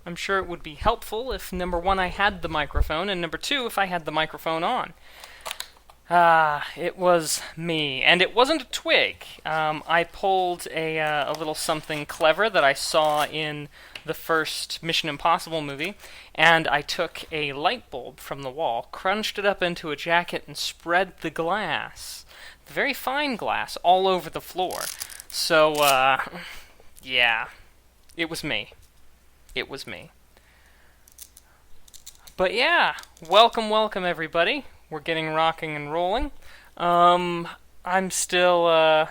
I'm sure it would be helpful if, number one, I had the microphone, and number two, if I had the microphone on. It was me, and it wasn't a twig. I pulled a little something clever that I saw in the first Mission Impossible movie, and I took a light bulb from the wall, crunched it up into a jacket, and spread the glass, the very fine glass, all over the floor. So, yeah, it was me. It was me. But yeah, welcome everybody. We're getting rocking and rolling. I'm still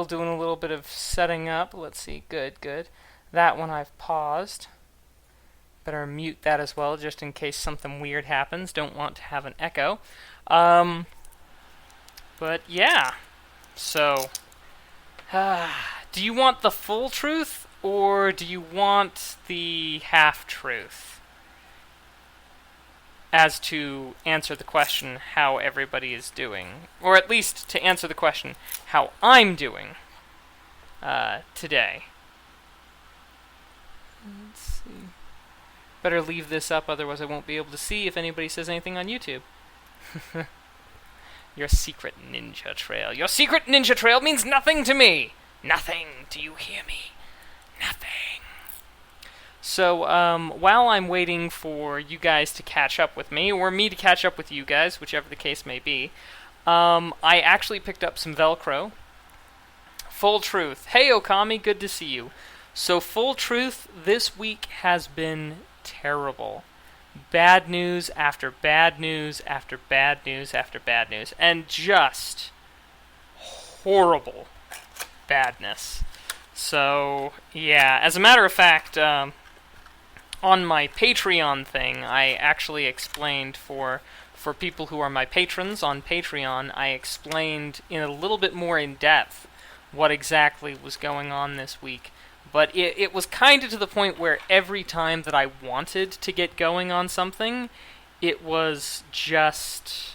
doing a little bit of setting up. Let's see, good. That one I've paused. Better mute that as well, just in case something weird happens. Don't want to have an echo. But yeah, so, do you want the full truth, or do you want the half-truth? As to answer the question how everybody is doing. Or at least to answer the question how I'm doing today. Let's see. Better leave this up, otherwise I won't be able to see if anybody says anything on YouTube. Your secret ninja trail. Your secret ninja trail means nothing to me! Nothing! Do you hear me? Nothing. So, while I'm waiting for you guys to catch up with me, or me to catch up with you guys, whichever the case may be, I actually picked up some Velcro. Full truth. Hey, Okami, good to see you. So, full truth, this week has been terrible. Bad news after bad news after bad news after bad news. And just horrible badness. So, yeah, as a matter of fact, on my Patreon thing, I actually explained for people who are my patrons on Patreon, I explained in a little bit more in depth what exactly was going on this week. But it was kind of to the point where every time that I wanted to get going on something, it was just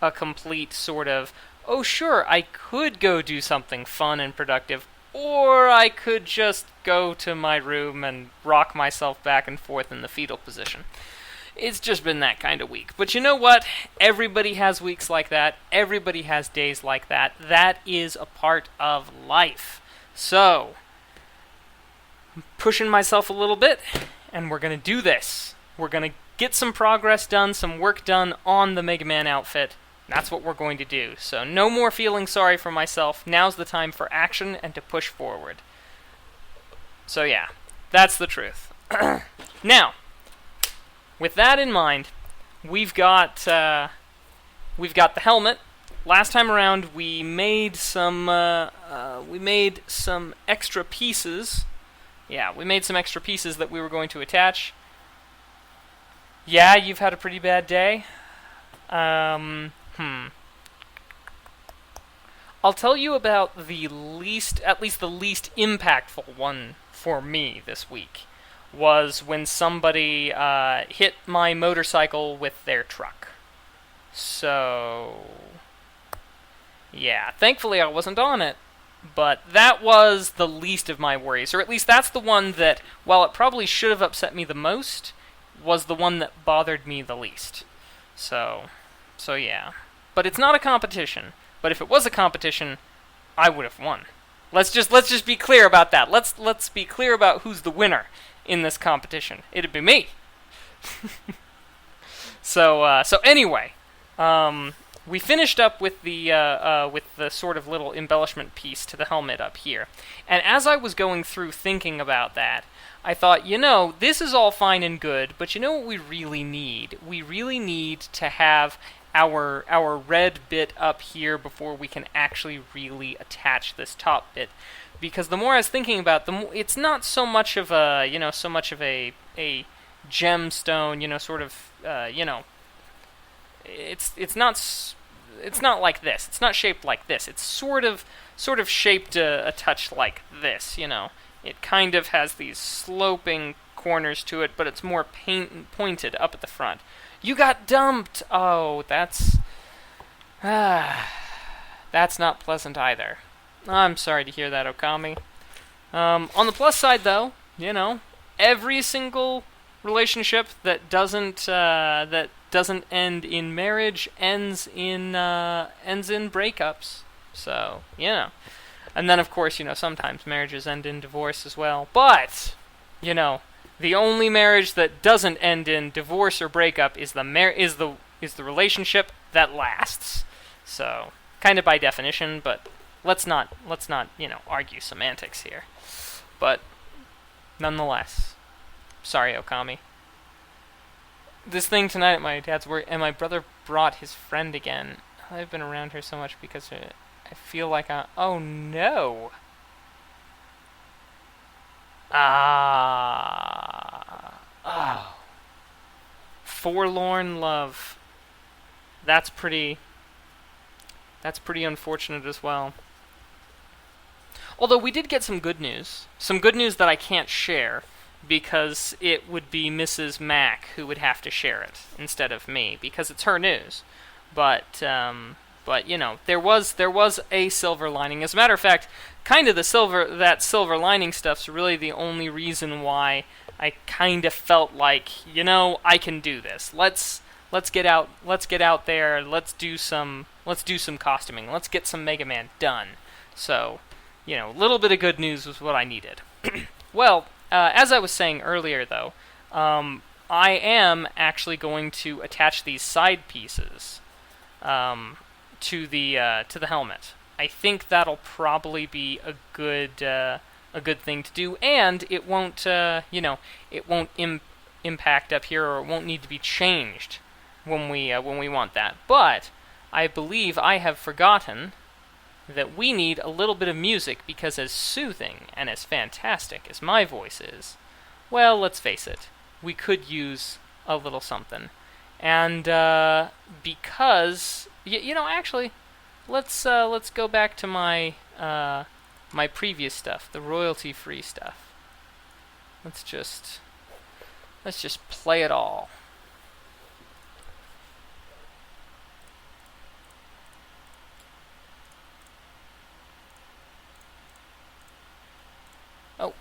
a complete sort of, oh sure, I could go do something fun and productive, or I could just go to my room and rock myself back and forth in the fetal position. It's just been that kind of week. But you know what? Everybody has weeks like that. Everybody has days like that. That is a part of life. So, I'm pushing myself a little bit, and we're going to do this. We're going to get some progress done, some work done on the Mega Man outfit. That's what we're going to do. So no more feeling sorry for myself. Now's the time for action and to push forward. So yeah, that's the truth. Now, with that in mind, we've got the helmet. Last time around, we made some extra pieces. Yeah, we made some extra pieces that we were going to attach. Yeah, you've had a pretty bad day. I'll tell you about at least the least impactful one for me this week, was when somebody hit my motorcycle with their truck. So, yeah, thankfully I wasn't on it, but that was the least of my worries, or at least that's the one that, while it probably should have upset me the most, was the one that bothered me the least. So yeah. But it's not a competition. But if it was a competition, I would have won. Let's just be clear about that. Let's be clear about who's the winner in this competition. It'd be me. So anyway, we finished up with the sort of little embellishment piece to the helmet up here. And as I was going through thinking about that, I thought, this is all fine and good, but you know what we really need? We really need to have our red bit up here before we can actually really attach this top bit. Because the more I was thinking about it, it's not so much of a, a gemstone, it's not like this. It's not shaped like this. It's sort of shaped a touch like this, It kind of has these sloping corners to it, but it's more pointed up at the front. You got dumped! Oh, that's not pleasant either. I'm sorry to hear that, Okami. On the plus side, though, every single relationship that doesn't end in marriage ends in breakups. So, you know. And then, of course, you know, sometimes marriages end in divorce as well. But, you know, the only marriage that doesn't end in divorce or breakup is the relationship that lasts. So, kind of by definition, but let's not, you know, argue semantics here. But nonetheless, sorry, Okami. This thing tonight at my dad's work, and my brother brought his friend again. I've been around her so much because I feel like oh no. Oh. Forlorn love. That's pretty unfortunate as well. Although we did get some good news. Some good news that I can't share, because it would be Mrs. Mack who would have to share it instead of me, because it's her news. But you know, there was a silver lining. As a matter of fact, kind of that silver lining stuff's really the only reason why I kind of felt like, you know, I can do this. Let's get out there. Let's do some costuming. Let's get some Mega Man done. So, you know, a little bit of good news was what I needed. Well, as I was saying earlier, though, I am actually going to attach these side pieces to the helmet. I think that'll probably be a good thing to do, and it won't impact up here, or it won't need to be changed when we want that. But I believe I have forgotten that we need a little bit of music, because as soothing and as fantastic as my voice is, well, let's face it, we could use a little something. And because you know, actually, let's go back to my my previous stuff, the royalty-free stuff. Let's just play it all. Oh,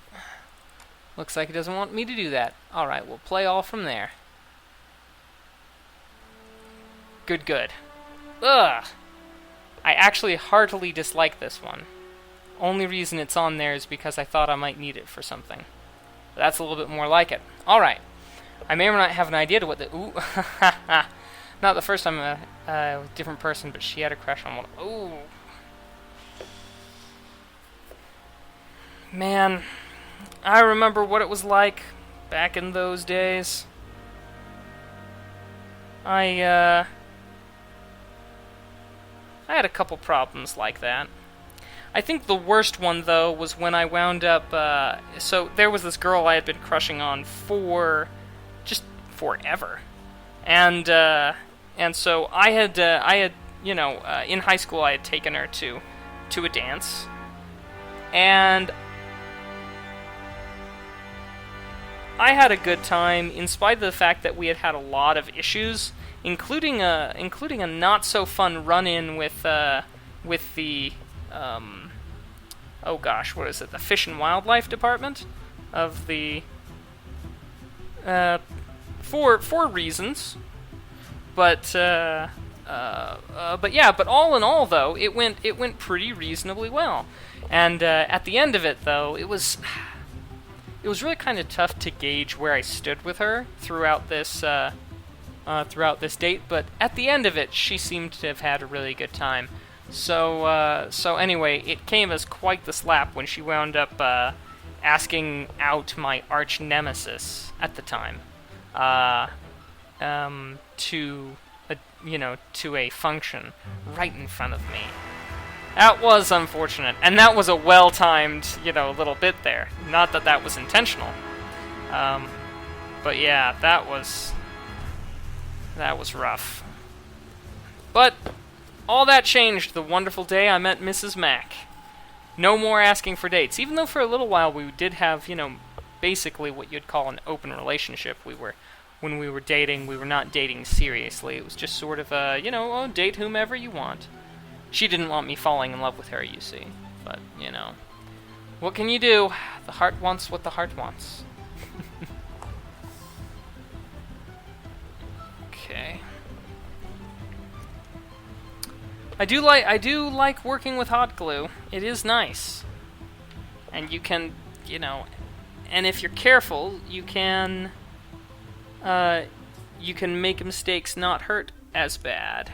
looks like it doesn't want me to do that. All right, we'll play all from there. Good. Ugh! I actually heartily dislike this one. Only reason it's on there is because I thought I might need it for something. But that's a little bit more like it. Alright. I may or not have an idea to what the... Ooh. Not the first time a different person, but she had a crush on one. Ooh. Man. I remember what it was like back in those days. I had a couple problems like that. I think the worst one, though, was when I wound up... so there was this girl I had been crushing on for just forever. And so I had you know, in high school I had taken her to a dance. And I had a good time, in spite of the fact that we had had a lot of issues, including a not so fun run-in with the oh gosh, what is it? The Fish and Wildlife Department of the for reasons, but yeah, but all in all, though, it went pretty reasonably well, and at the end of it, though, it was really kind of tough to gauge where I stood with her throughout this date, but at the end of it, she seemed to have had a really good time. So anyway, it came as quite the slap when she wound up asking out my arch nemesis at the time to a function right in front of me. That was unfortunate, and that was a well-timed, little bit there. Not that that was intentional, but yeah, that was rough. But all that changed the wonderful day I met Mrs. Mack. No more asking for dates, even though for a little while we did have, basically what you'd call an open relationship. When we were dating, we were not dating seriously. It was just sort of a, date whomever you want. She didn't want me falling in love with her, you see. But, what can you do? The heart wants what the heart wants. I do like working with hot glue. It is nice. And you can, and if you're careful, you can make mistakes not hurt as bad.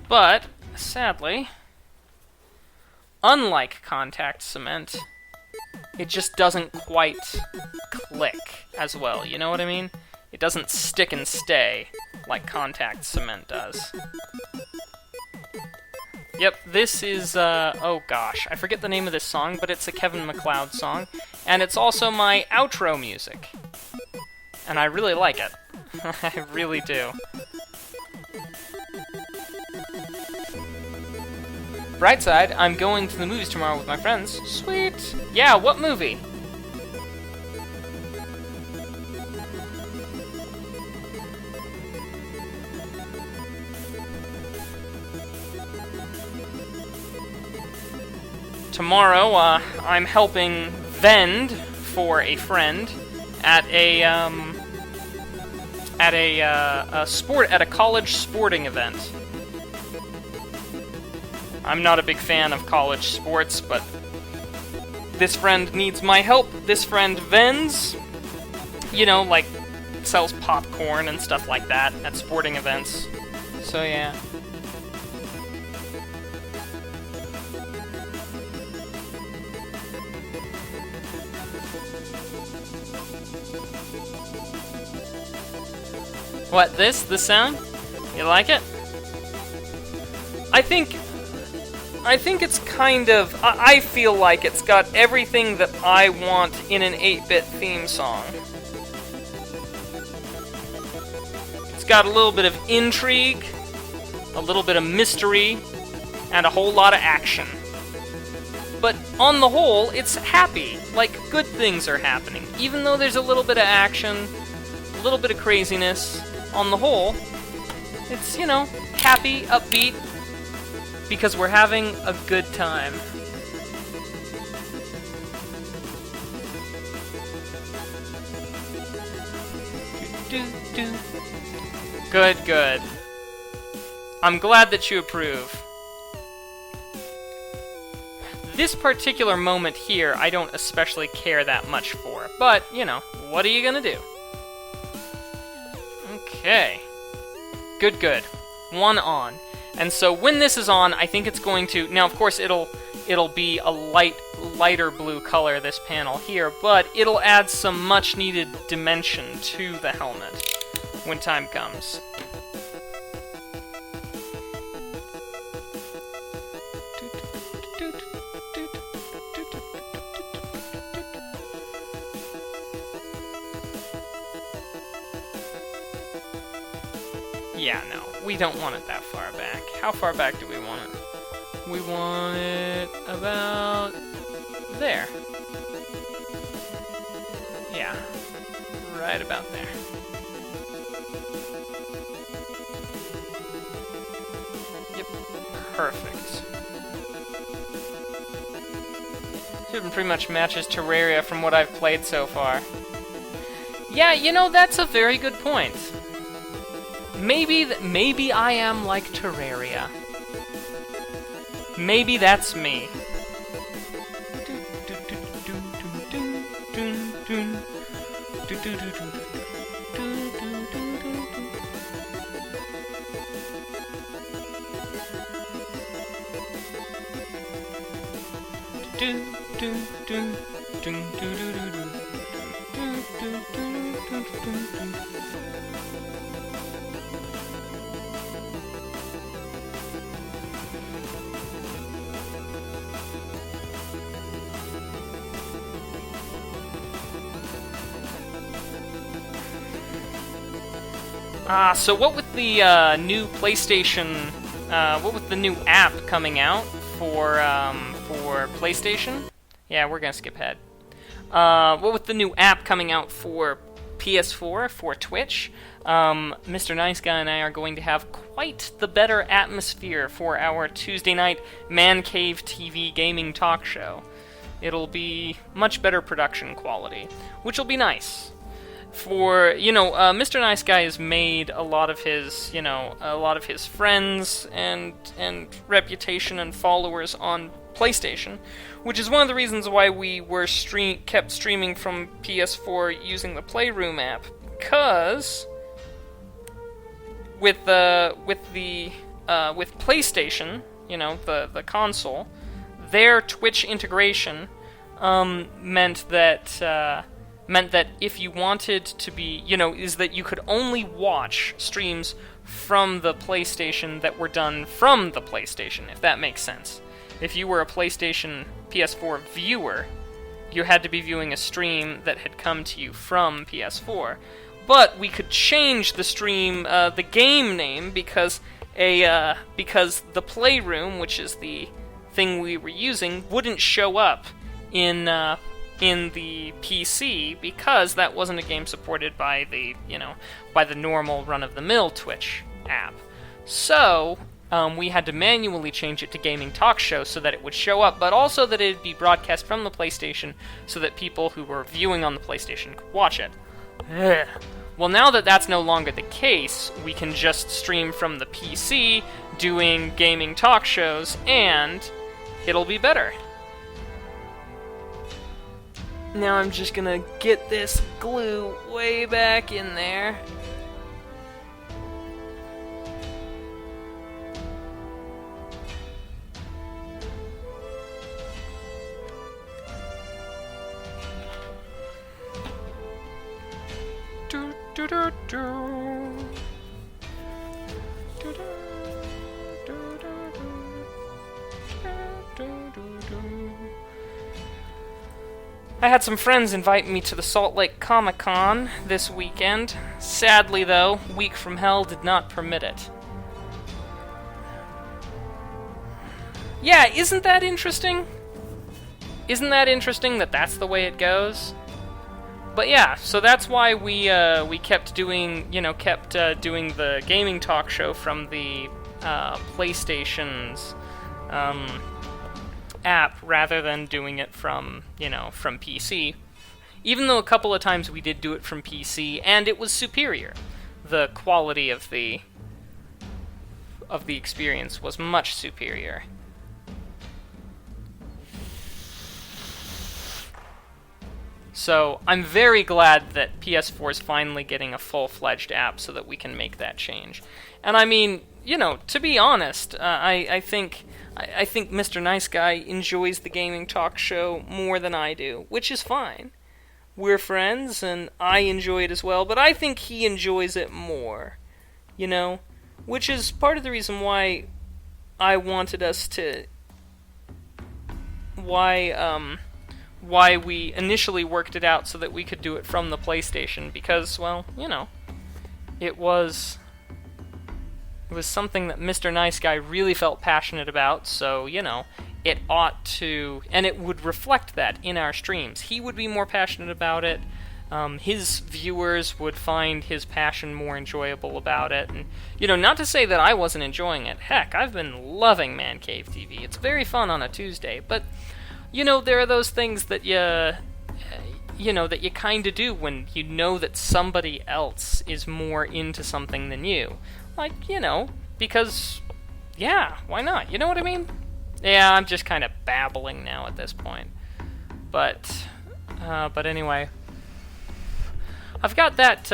But, sadly, unlike contact cement, it just doesn't quite click as well, you know what I mean? It doesn't stick and stay like contact cement does. Yep, this is, oh gosh, I forget the name of this song, but it's a Kevin MacLeod song, and it's also my outro music. And I really like it. I really do. Bright side, I'm going to the movies tomorrow with my friends. Sweet! Yeah, what movie? Tomorrow, I'm helping vend for a friend at a college sporting event. I'm not a big fan of college sports, but this friend needs my help. This friend vends, like sells popcorn and stuff like that at sporting events. So yeah. What, this sound? You like it? I think it's kind of... I feel like it's got everything that I want in an 8-bit theme song. It's got a little bit of intrigue, a little bit of mystery, and a whole lot of action. But on the whole, it's happy. Like, good things are happening. Even though there's a little bit of action, a little bit of craziness, on the whole, it's, happy, upbeat, because we're having a good time. Good. I'm glad that you approve. This particular moment here, I don't especially care that much for, but, what are you gonna do? Okay. Good. One on. And so when this is on, I think it's going to... Now, of course, it'll be a lighter blue color, this panel here, but it'll add some much-needed dimension to the helmet when time comes. Yeah, no, we don't want it that far back. How far back do we want it? We want it about there. Yeah, right about there. Yep, perfect. It pretty much matches Terraria from what I've played so far. Yeah, that's a very good point. Maybe I am like Terraria. Maybe that's me. So what with the new PlayStation, what with the new app coming out for PlayStation? Yeah, we're gonna skip ahead. What with the new app coming out for PS4, for Twitch, Mr. Nice Guy and I are going to have quite the better atmosphere for our Tuesday night Man Cave TV gaming talk show. It'll be much better production quality, which will be nice. for, Mr. Nice Guy has made a lot of his, friends and reputation and followers on PlayStation, which is one of the reasons why we were kept streaming from PS4 using the Playroom app, because with PlayStation, the console, their Twitch integration meant that if you wanted to be, is that you could only watch streams from the PlayStation that were done from the PlayStation, if that makes sense. If you were a PlayStation PS4 viewer, you had to be viewing a stream that had come to you from PS4. But we could change the stream, the game name, because the Playroom, which is the thing we were using, wouldn't show up in the PC, because that wasn't a game supported by the normal run-of-the-mill Twitch app. So we had to manually change it to Gaming Talk Show so that it would show up, but also that it would be broadcast from the PlayStation so that people who were viewing on the PlayStation could watch it. Ugh. Well, now that that's no longer the case, we can just stream from the PC doing gaming talk shows, and it'll be better. Now I'm just gonna get this glue way back in there. I had some friends invite me to the Salt Lake Comic-Con this weekend. Sadly, though, Week from Hell did not permit it. Yeah, isn't that interesting? Isn't that interesting that that's the way it goes? But yeah, so that's why we kept doing doing the gaming talk show from the PlayStation's app rather than doing it from PC. Even though a couple of times we did do it from PC, and it was superior. The quality of the experience was much superior. So I'm very glad that PS4 is finally getting a full-fledged app so that we can make that change. And I mean, to be honest, I think Mr. Nice Guy enjoys the gaming talk show more than I do, which is fine. We're friends, and I enjoy it as well, but I think he enjoys it more, which is part of the reason why I wanted us to... why we initially worked it out so that we could do it from the PlayStation, because, well, it was something that Mr. Nice Guy really felt passionate about, so, it ought to, and it would reflect that in our streams. He would be more passionate about it, his viewers would find his passion more enjoyable about it, and, not to say that I wasn't enjoying it. Heck, I've been loving Man Cave TV. It's very fun on a Tuesday, but, there are those things that that you kind of do when you know that somebody else is more into something than you. Like, because, yeah, why not? You know what I mean? Yeah, I'm just kind of babbling now at this point. But anyway, I've got that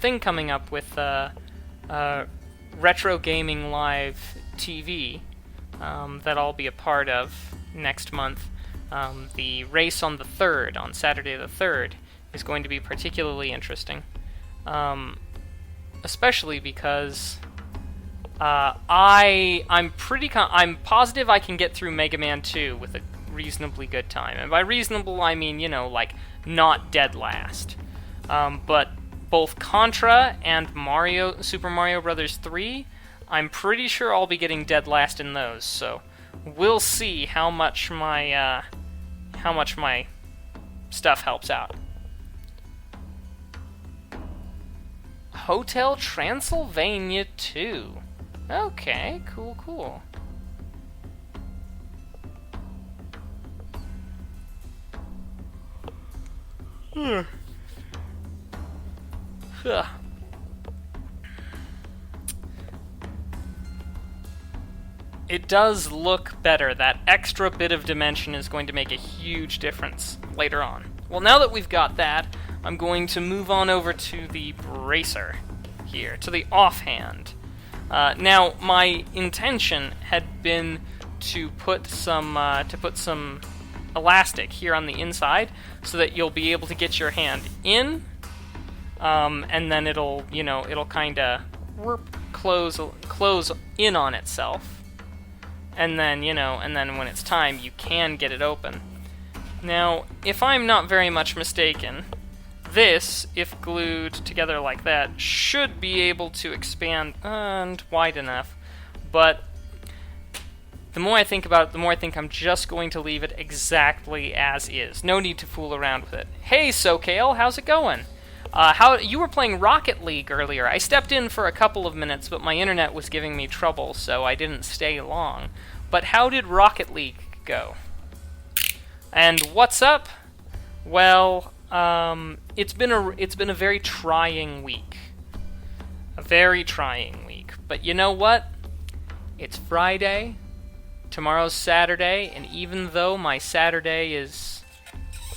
thing coming up with Retro Gaming Live TV that I'll be a part of next month. The race on the 3rd, on Saturday the 3rd, is going to be particularly interesting. Especially because I'm positive I can get through Mega Man 2 with a reasonably good time. And by reasonable, I mean, not dead last. But both Contra and Super Mario Bros. 3, I'm pretty sure I'll be getting dead last in those. So we'll see how much my stuff helps out. Hotel Transylvania 2. Okay, cool. Huh. It does look better. That extra bit of dimension is going to make a huge difference later on. Well, now that we've got that, I'm going to move on over to the bracer here, to the offhand. Now, my intention had been to put some elastic here on the inside, so that you'll be able to get your hand in, and then it'll kind of close in on itself. And then, when it's time, you can get it open. Now, if I'm not very much mistaken, this, if glued together like that, should be able to expand and wide enough. But the more I think about it, the more I think I'm just going to leave it exactly as is. No need to fool around with it. Hey, SoCale, how's it going? You were playing Rocket League earlier. I stepped in for a couple of minutes, but my internet was giving me trouble, so I didn't stay long. But how did Rocket League go? And what's up? Well, it's been a very trying week. A very trying week. But you know what? It's Friday. Tomorrow's Saturday, and even though my Saturday is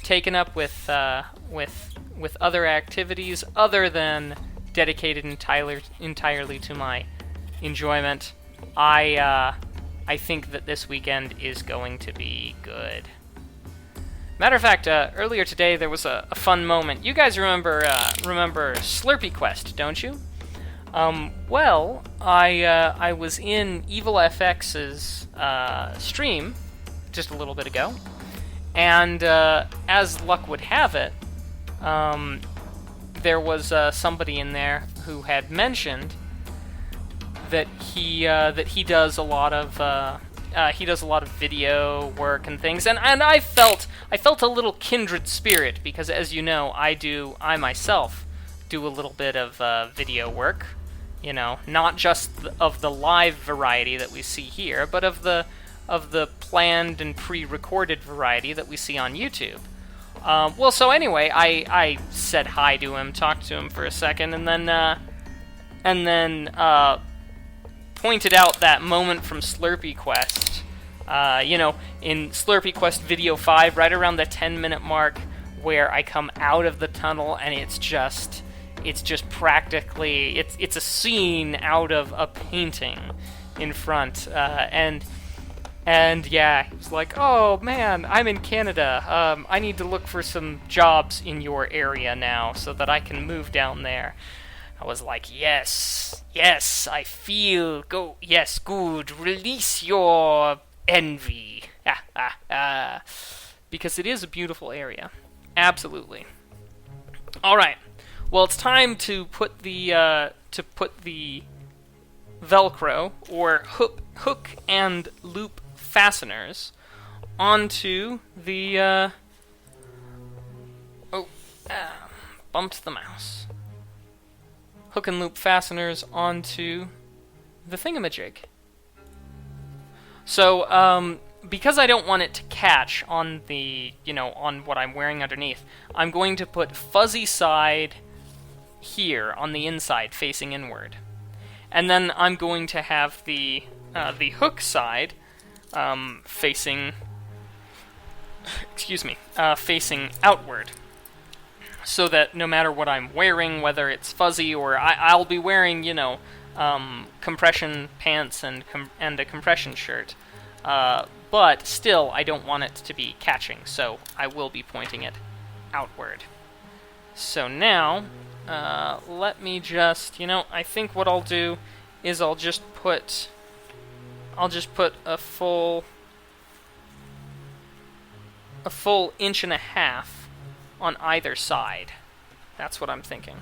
taken up with other activities other than dedicated entirely to my enjoyment, I think that this weekend is going to be good. Matter of fact, earlier today there was a fun moment. You guys remember Slurpee Quest, don't you? Well, I was in EvilFX's stream just a little bit ago, and as luck would have it, there was somebody in there who had mentioned that he does a lot of video work and things, and I felt a little kindred spirit, because as you know, I myself do a little bit of video work, not just of the live variety that we see here, but of the planned and pre-recorded variety that we see on YouTube. Well, so anyway, I said hi to him, talked to him for a second, and then pointed out that moment from Slurpee Quest. In Slurpee Quest Video 5, right around the 10-minute mark, where I come out of the tunnel, and it's just practically, it's a scene out of a painting in front, and yeah, he was like, "Oh man, I'm in Canada. I need to look for some jobs in your area now so that I can move down there." I was like, yes, I feel, yes, good, release your envy. Because it is a beautiful area. Absolutely. Alright, well, it's time to put the Velcro, or hook and loop fasteners, onto the, bumped the mouse. Hook and loop fasteners onto the thingamajig. So, because I don't want it to catch on the, on what I'm wearing underneath, I'm going to put fuzzy side here on the inside, facing inward. And then I'm going to have the hook side facing outward. So that no matter what I'm wearing, whether it's fuzzy or I'll be wearing, compression pants and a compression shirt, but still I don't want it to be catching, so I will be pointing it outward. So now, let me just, I think what I'll do is I'll just put a full 1.5 inches on either side. That's what I'm thinking.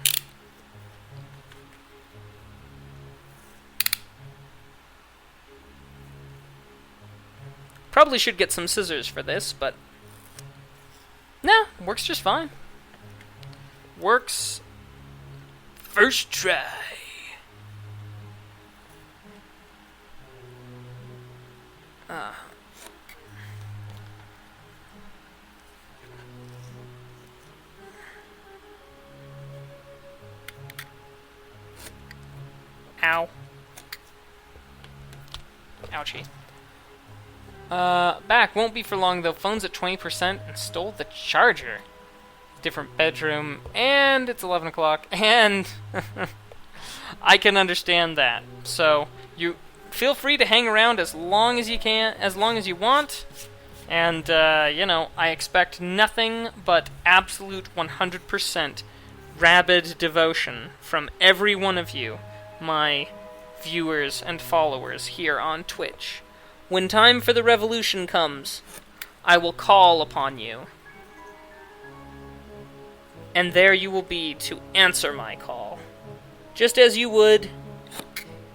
Probably should get some scissors for this, but nah, works just fine. Works first try. Ow. Ouchie. Back. Won't be for long, though. Phone's at 20% and stole the charger. Different bedroom, and it's 11 o'clock, and I can understand that. So, you feel free to hang around as long as you can, as long as you want, and, you know, I expect nothing but absolute 100% rabid devotion from every one of you, my viewers and followers here on Twitch. When time for the revolution comes, I will call upon you. And there you will be to answer my call. Just as you would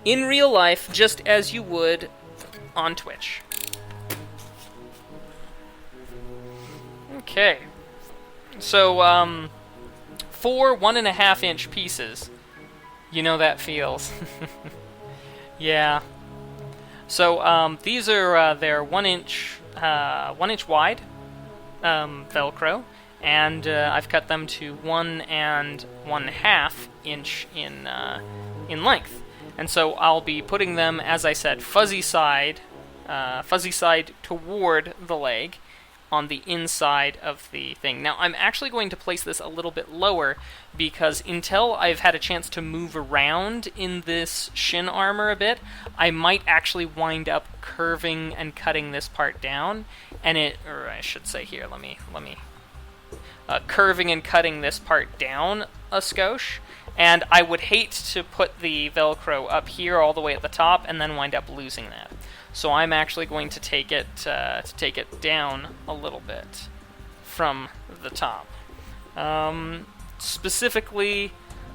in real life, just as you would on Twitch. Okay. So, 4 1.5-inch pieces. You know that feels. Yeah. So, these are, they're 1 inch wide, Velcro. And I've cut them to 1 1/2 inch in length, and so I'll be putting them, as I said, fuzzy side toward the leg, on the inside of the thing. Now I'm actually going to place this a little bit lower because until I've had a chance to move around in this shin armor a bit, I might actually wind up curving and cutting this part down, and or I should say here, let me. Curving and cutting this part down a skosh, and I would hate to put the Velcro up here all the way at the top and then wind up losing that. So I'm actually going to take it down a little bit from the top. Specifically,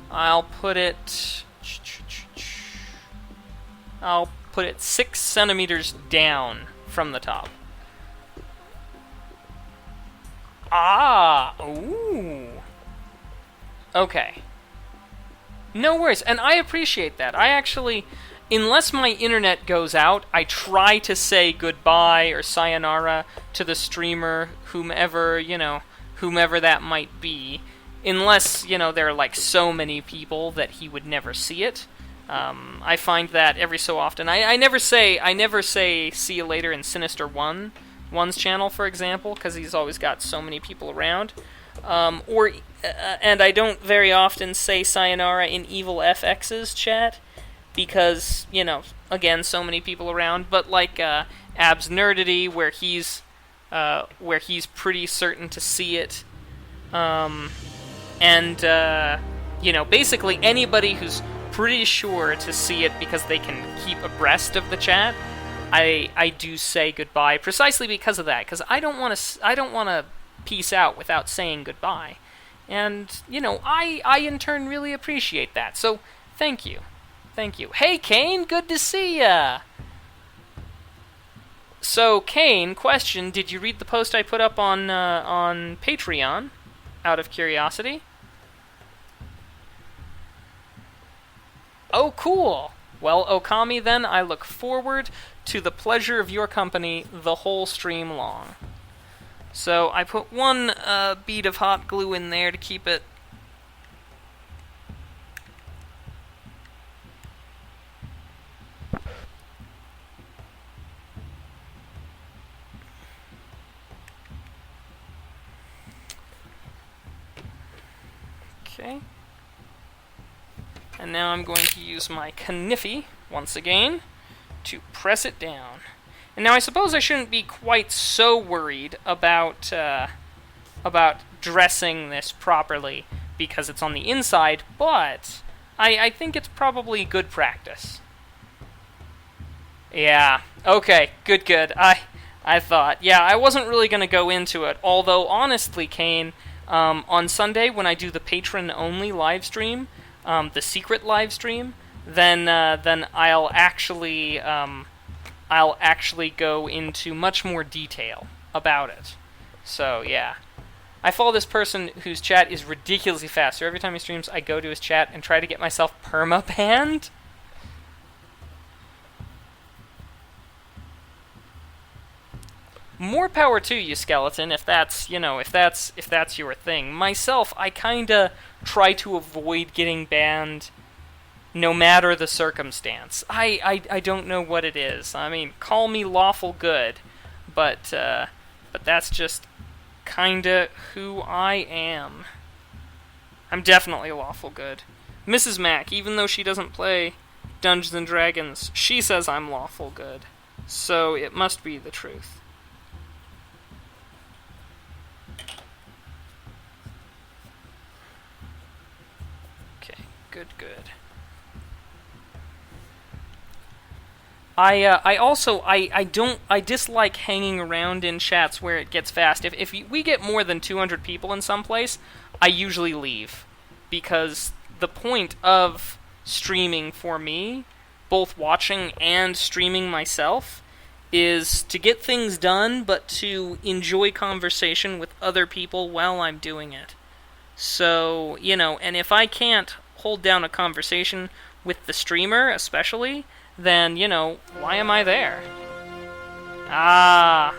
I'll put it 6 centimeters down from the top. Ah, ooh. Okay. No worries, and I appreciate that. I actually, unless my internet goes out, I try to say goodbye or sayonara to the streamer, whomever that might be. Unless, there are like so many people that he would never see it. I find that every so often. I never say see you later in Sinister One's channel, for example, because he's always got so many people around. And I don't very often say sayonara in Evil FX's chat, because, again, so many people around. But like Abs Nerdity, where he's pretty certain to see it, basically anybody who's pretty sure to see it because they can keep abreast of the chat, I do say goodbye precisely because of that, because I don't want to peace out without saying goodbye, and I in turn really appreciate that. So thank you. Hey Kane, good to see ya. So Kane, question: did you read the post I put up on Patreon? Out of curiosity. Oh, cool. Well, Okami, then, I look forward to the pleasure of your company the whole stream long. So, I put one bead of hot glue in there to keep it... Okay. And now I'm going to use my Kniffy, once again, to press it down. And now I suppose I shouldn't be quite so worried about dressing this properly because it's on the inside, but I think it's probably good practice. Yeah, okay, good. I thought. Yeah, I wasn't really going to go into it, although honestly, Kane, on Sunday when I do the patron-only live stream, the secret live stream, then I'll actually go into much more detail about it. So yeah, I follow this person whose chat is ridiculously fast. So every time he streams, I go to his chat and try to get myself perma-banned. More power to you, Skeleton, if that's your thing. Myself, I kinda try to avoid getting banned no matter the circumstance. I don't know what it is. I mean, call me lawful good, but that's just kinda who I am. I'm definitely lawful good. Mrs. Mac, even though she doesn't play Dungeons and Dragons, she says I'm lawful good. So it must be the truth. Okay, good. I dislike hanging around in chats where it gets fast. If we get more than 200 people in some place, I usually leave, because the point of streaming for me, both watching and streaming myself, is to get things done, but to enjoy conversation with other people while I'm doing it. So, and if I can't hold down a conversation with the streamer, especially, then, why am I there? Ah.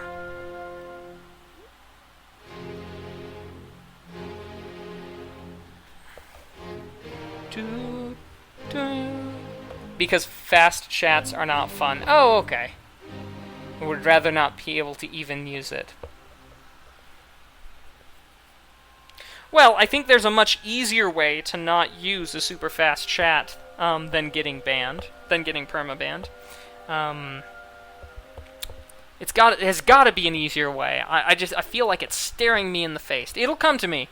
Because fast chats are not fun. Oh, okay. I would rather not be able to even use it. Well, I think there's a much easier way to not use a super fast chat than getting permabanned. It has got to be an easier way. I feel like it's staring me in the face. It'll come to me.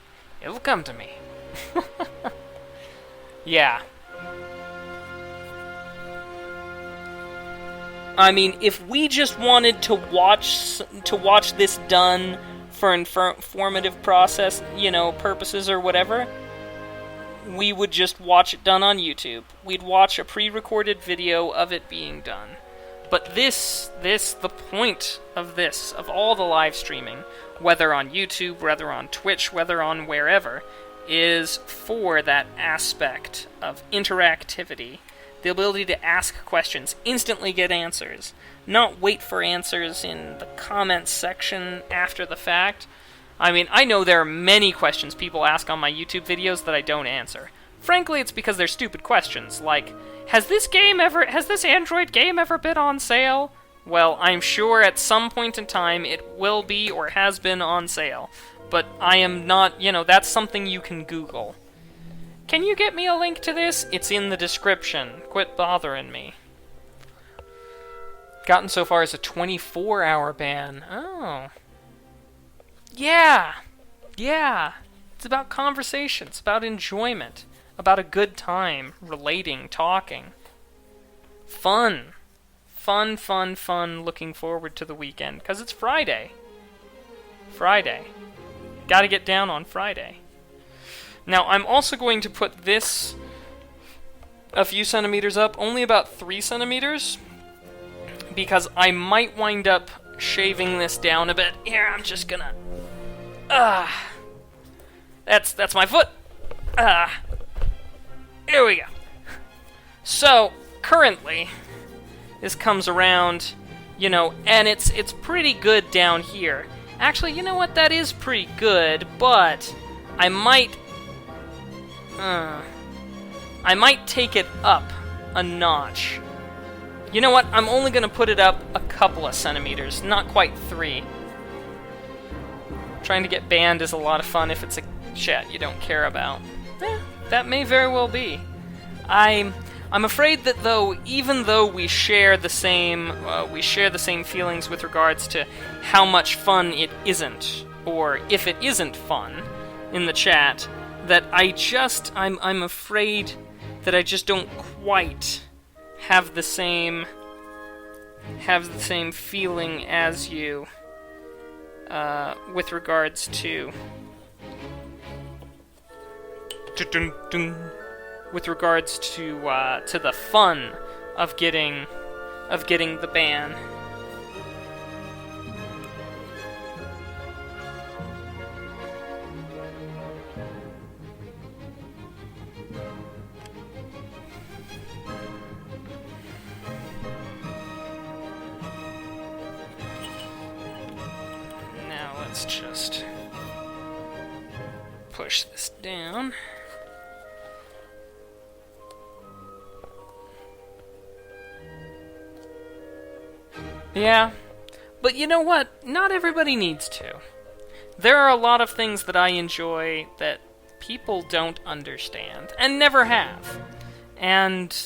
Yeah. I mean, if we just wanted to watch this done for informative process, purposes or whatever, we would just watch it done on YouTube. We'd watch a pre-recorded video of it being done. But the point of all the live streaming, whether on YouTube, whether on Twitch, whether on wherever, is for that aspect of interactivity. The ability to ask questions, instantly get answers, not wait for answers in the comments section after the fact. I mean, I know there are many questions people ask on my YouTube videos that I don't answer. Frankly, it's because they're stupid questions, like, has this Android game ever been on sale? Well, I'm sure at some point in time it will be or has been on sale. But I am not, that's something you can Google. Can you get me a link to this? It's in the description. Quit bothering me. Gotten so far as a 24-hour ban. Oh. Yeah. It's about conversation. It's about enjoyment. About a good time. Relating. Talking. Fun. Fun. Looking forward to the weekend. Because it's Friday. Gotta get down on Friday. Now, I'm also going to put this a few centimeters up, only about 3 centimeters, because I might wind up shaving this down a bit. Here, I'm just gonna... That's my foot! Here we go. So, currently, this comes around, and it's pretty good down here. Actually, you know what? That is pretty good, but I might take it up a notch. You know what? I'm only going to put it up a couple of centimeters, not quite 3. Trying to get banned is a lot of fun if it's a chat you don't care about. That may very well be. I'm afraid that even though we share the same feelings with regards to how much fun it isn't, or if it isn't fun in the chat, that I'm afraid that I just don't quite have the same feeling as you with regards to the fun of getting the ban. Now let's just push this down. Yeah. But you know what? Not everybody needs to. There are a lot of things that I enjoy that people don't understand, and never have. And,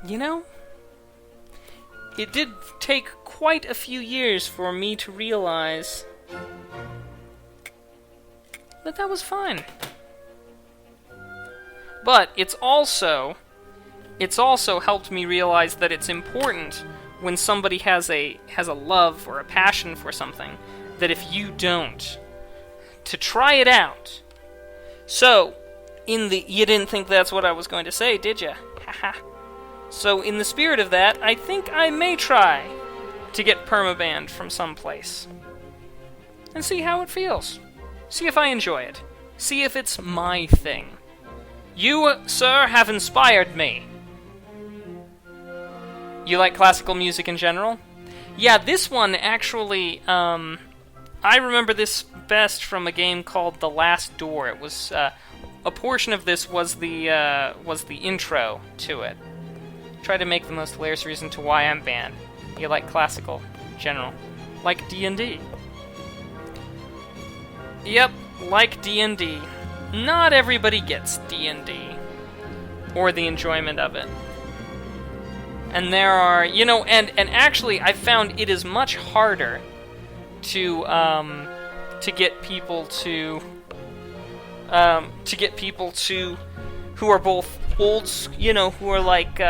you know, it did take quite a few years for me to realize that that was fine. But it's also helped me realize that it's important when somebody has a love or a passion for something, that if you don't, to try it out. So, you didn't think that's what I was going to say, did you? Haha. So, in the spirit of that, I think I may try to get permabanned from someplace. And see how it feels. See if I enjoy it. See if it's my thing. You, sir, have inspired me. You like classical music in general? Yeah, this one actually, I remember this best from a game called The Last Door. It was, a portion of this was the intro to it. Try to make the most hilarious reason to why I'm banned. You like classical in general. Like D&D. Yep, like D&D. Not everybody gets D&D. Or the enjoyment of it. And there are, and actually, I found it is much harder to get people to who are both who are like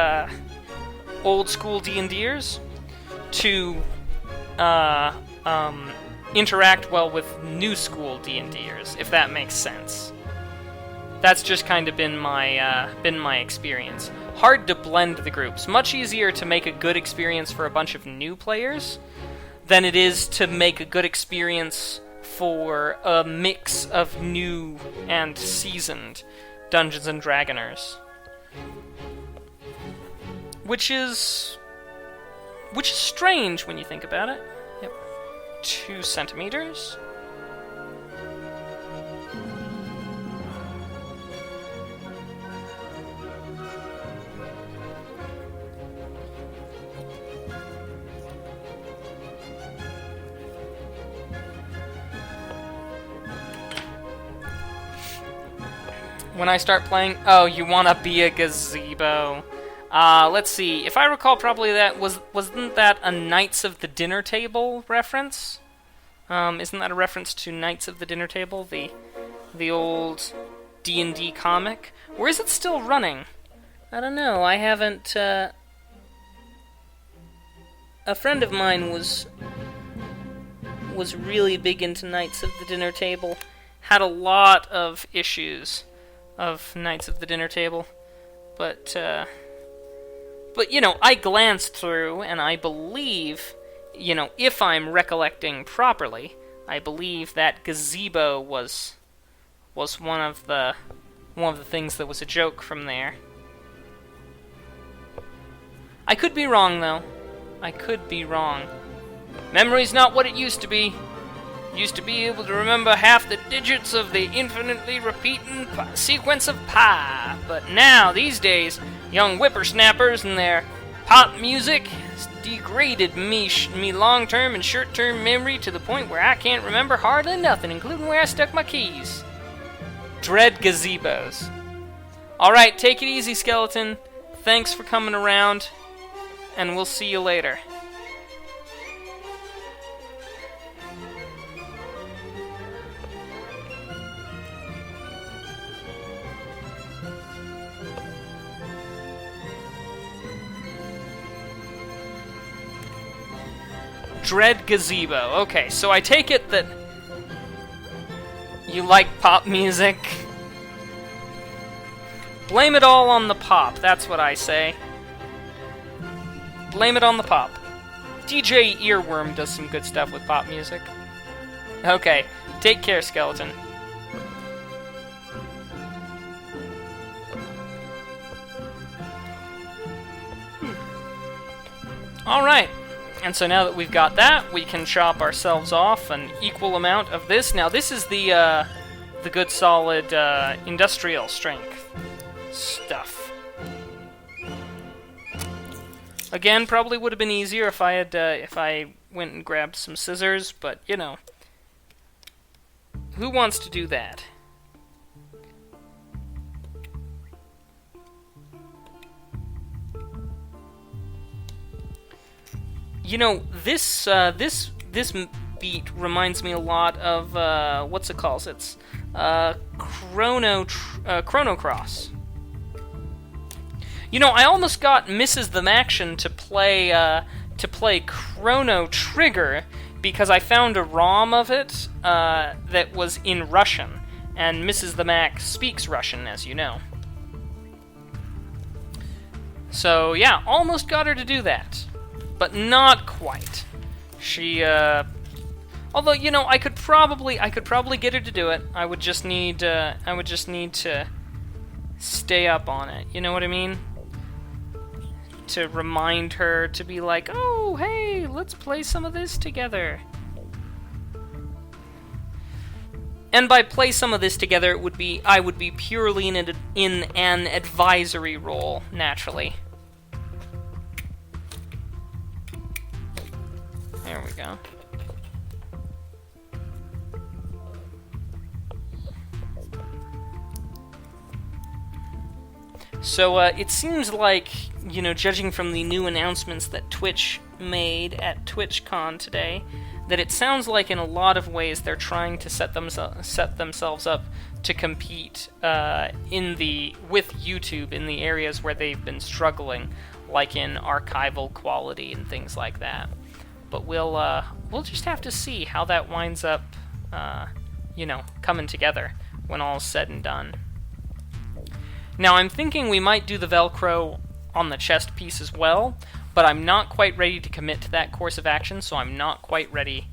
old school D&Ders to interact well with new school D&Ders, if that makes sense. That's just kind of been my experience. Hard to blend the groups. Much easier to make a good experience for a bunch of new players than it is to make a good experience for a mix of new and seasoned Dungeons and Dragoners. Which is strange when you think about it. Yep. 2 centimeters. When I start playing, oh, you wanna be a gazebo. Let's see. If I recall properly, wasn't that a Knights of the Dinner Table reference? Isn't that a reference to Knights of the Dinner Table, the old D&D comic? Or is it still running? I don't know. I haven't. A friend of mine was really big into Knights of the Dinner Table. Had a lot of issues of Knights of the Dinner Table, but I glanced through, and I believe, if I'm recollecting properly, I believe that gazebo was one of the things that was a joke from there. I could be wrong, though. I could be wrong. Memory's not what it used to be. Used to be able to remember half the digits of the infinitely repeating sequence of pi. But now, these days, young whippersnappers and their pop music has degraded me long-term and short-term memory to the point where I can't remember hardly nothing, including where I stuck my keys. Dread gazebos. Alright, take it easy, Skeleton. Thanks for coming around, and we'll see you later. Dread gazebo. Okay, so I take it that you like pop music. Blame it all on the pop, that's what I say. Blame it on the pop. DJ Earworm does some good stuff with pop music. Okay, take care, Skeleton. Alright. And so now that we've got that, we can chop ourselves off an equal amount of this. Now this is the good solid industrial strength stuff. Again, probably would have been easier if I went and grabbed some scissors, but you know, who wants to do that? You know, this beat reminds me a lot of what's it called? It's Chrono Cross. You know, I almost got Mrs. the Maction to play Chrono Trigger because I found a ROM of it that was in Russian, and Mrs. the Mac speaks Russian, as you know. So yeah, almost got her to do that, but not quite. She, although you know, I could probably get her to do it. I would just need to stay up on it. You know what I mean? To remind her to be like, oh, hey, let's play some of this together. And by play some of this together, I would be purely in an advisory role, naturally. There we go. So, it seems like, you know, judging from the new announcements that Twitch made at TwitchCon today, that it sounds like in a lot of ways they're trying to set themselves up to compete with YouTube in the areas where they've been struggling, like in archival quality and things like that. But we'll just have to see how that winds up, you know, coming together when all's said and done. Now, I'm thinking we might do the Velcro on the chest piece as well, but I'm not quite ready to commit to that course of action, so I'm not quite ready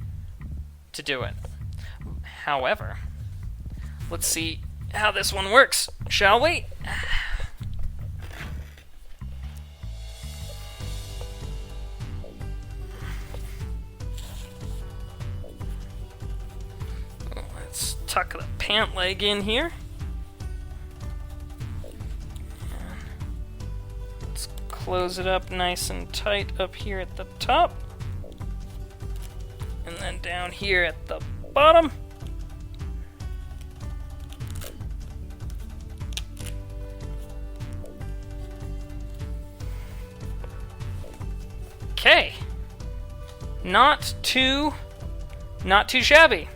to do it. However, let's see how this one works, shall we? Let's tuck the pant leg in here. Close it up nice and tight up here at the top. And then down here at the bottom. Okay. Not too shabby.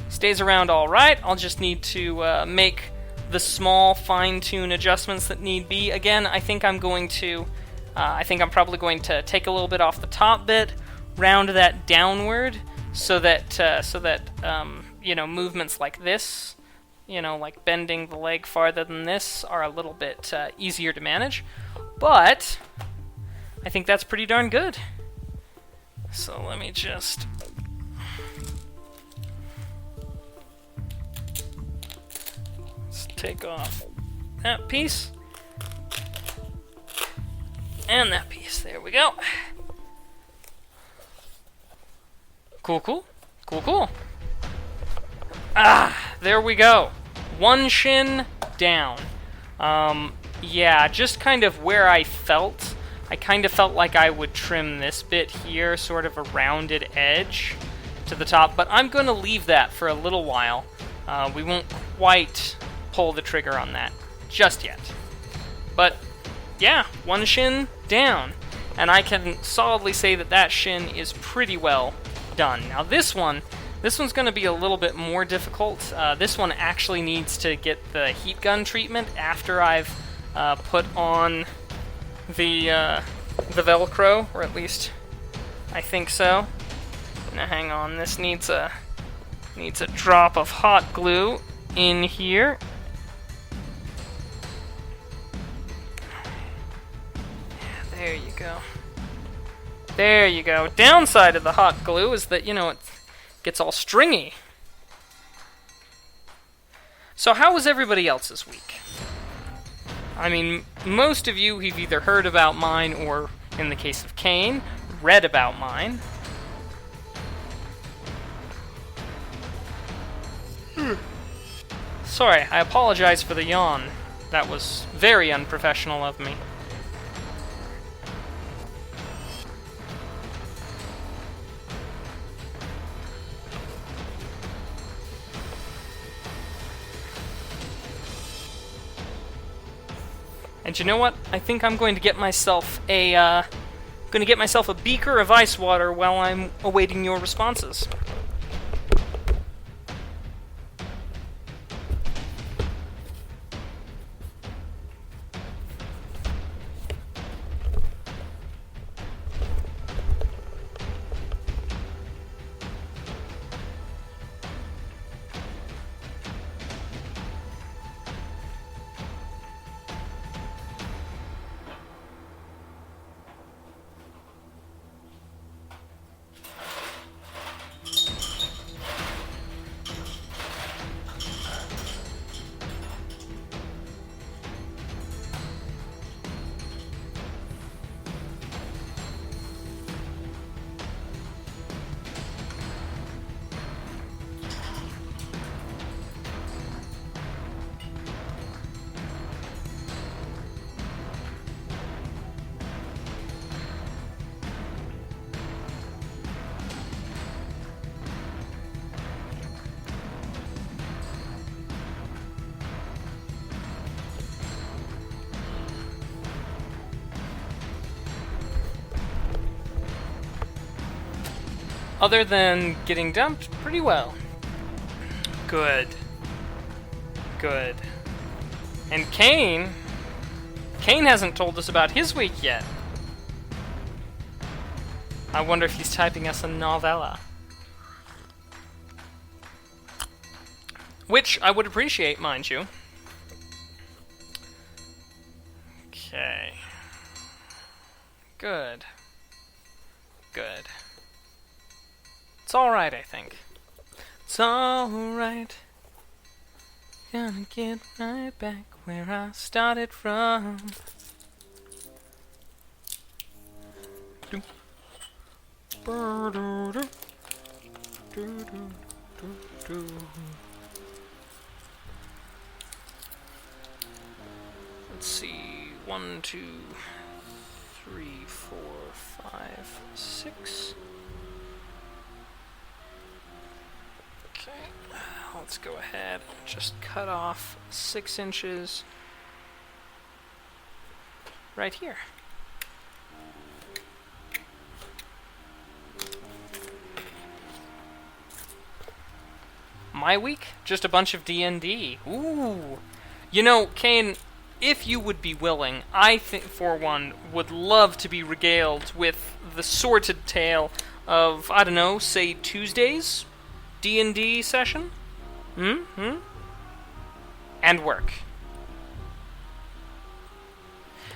Stays around all right. I'll just need to make the small fine-tune adjustments that need be. Again, I think I'm probably going to take a little bit off the top bit, round that downward, so that you know, movements like this, you know, like bending the leg farther than this, are a little bit easier to manage. But I think that's pretty darn good. So let me just take off that piece and that piece. There we go. Cool. There we go. One shin down. Yeah, just kind of where I kind of felt like I would trim this bit here, sort of a rounded edge to the top, but I'm going to leave that for a little while. We won't quite pull the trigger on that just yet. But yeah, one shin down, and I can solidly say that that shin is pretty well done. Now this one's going to be a little bit more difficult. This one actually needs to get the heat gun treatment after I've put on the Velcro, or at least I think so. Now hang on, this needs a drop of hot glue in here. There you go. There you go. Downside of the hot glue is that, you know, it gets all stringy. So how was everybody else's week? I mean, most of you have either heard about mine or, in the case of Kane, read about mine. Sorry, I apologize for the yawn. That was very unprofessional of me. And you know what? I think I'm going to get myself a beaker of ice water while I'm awaiting your responses. Other than getting dumped, pretty well. Good. Good. And Kane hasn't told us about his week yet. I wonder if he's typing us a novella. Which I would appreciate, mind you. Okay. Good. Good. It's alright, I think. It's alright. Gonna get right back where I started from. Let's see. 1, 2, 3, 4, 5, 6. Okay, let's go ahead and just cut off 6 inches right here. My week? Just a bunch of D&D. Ooh. You know, Kane, if you would be willing, I think, for one, would love to be regaled with the sordid tale of, I don't know, say Tuesdays? D&D session? And work.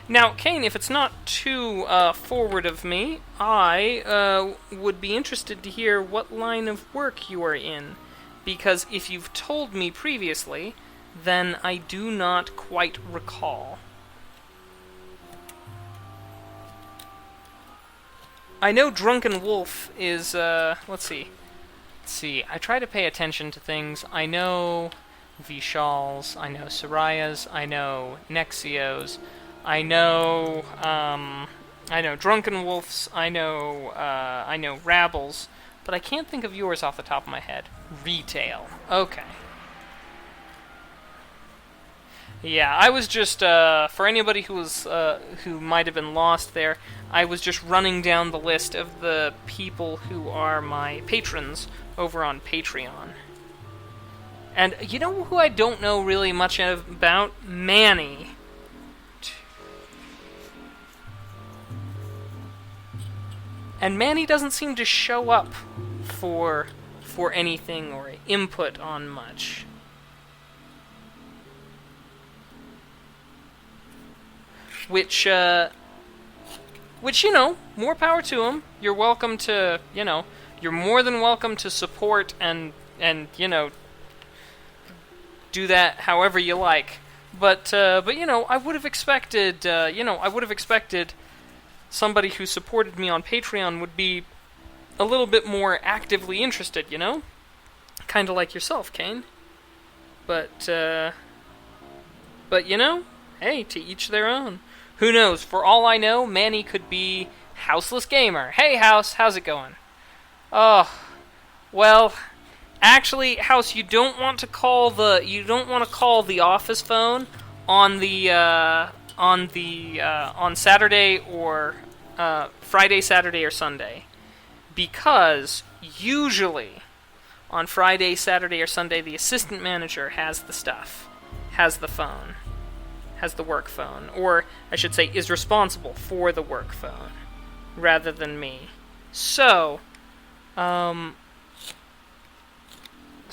Now, Kane, if it's not too forward of me, I would be interested to hear what line of work you are in. Because if you've told me previously, then I do not quite recall. I know Drunken Wolf is, let's see, I try to pay attention to things. I know Vishals, I know Sorayas, I know Nexios, I know Drunken Wolves, I know Rabbles, but I can't think of yours off the top of my head. Retail. Okay. Yeah, I was just, for anybody who might have been lost there, I was just running down the list of the people who are my patrons over on Patreon. And you know who I don't know really much about? Manny. And Manny doesn't seem to show up for anything or input on much. Which, you know, more power to him. You're welcome to, you know, you're more than welcome to support and you know, do that however you like. But you know, I would have expected, somebody who supported me on Patreon would be a little bit more actively interested, you know? Kind of like yourself, Kane. But you know, hey, to each their own. Who knows? For all I know, Manny could be Houseless Gamer. Hey, House, how's it going? Oh, well, actually, House, you don't want to call the office phone on the on Saturday or Friday, Saturday, or Sunday, because usually on Friday, Saturday, or Sunday, the assistant manager has the stuff, has the phone, has the work phone, or I should say is responsible for the work phone, rather than me. So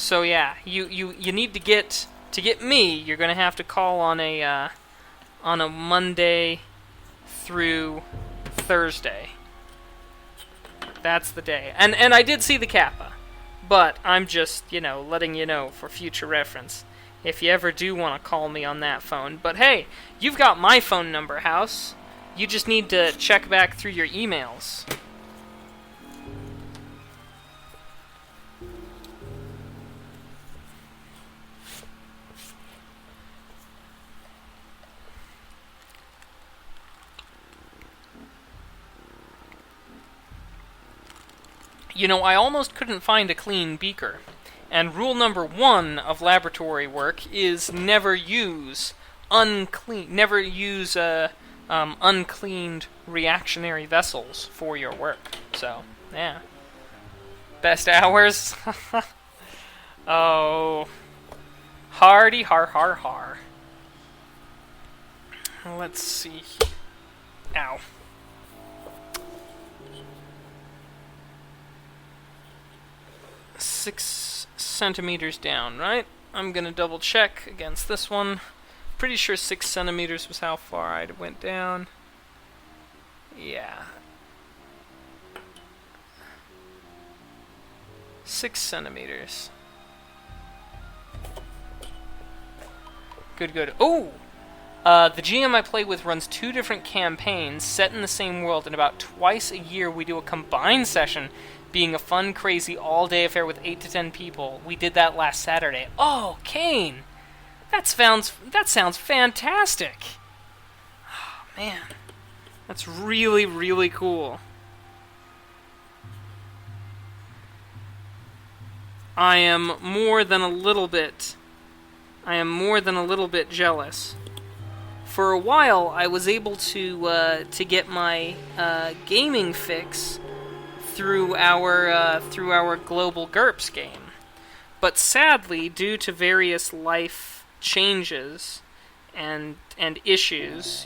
yeah, you need to get me, you're gonna have to call on a Monday through Thursday. That's the day. And I did see the Kappa. But I'm just, letting you know for future reference, if you ever do want to call me on that phone. But hey, you've got my phone number, House. You just need to check back through your emails. I almost couldn't find a clean beaker. And rule number 1 of laboratory work is never use uncleaned reactionary vessels for your work. So, yeah. Best hours? Oh. Hardy har har har. Let's see. Ow. 6 centimeters down, right? I'm gonna double check against this one. Pretty sure 6 centimeters was how far I went down. Yeah. 6 centimeters. Good. Oh! The GM I play with runs 2 different campaigns set in the same world, and about twice a year we do a combined session, being a fun, crazy, all-day affair with 8 to 10 people. We did that last Saturday. Oh, Kane! That sounds fantastic! Oh, man. That's really, really cool. I am more than a little bit jealous. For a while, I was able to get my gaming fix through our global GURPS game, but sadly, due to various life changes and issues,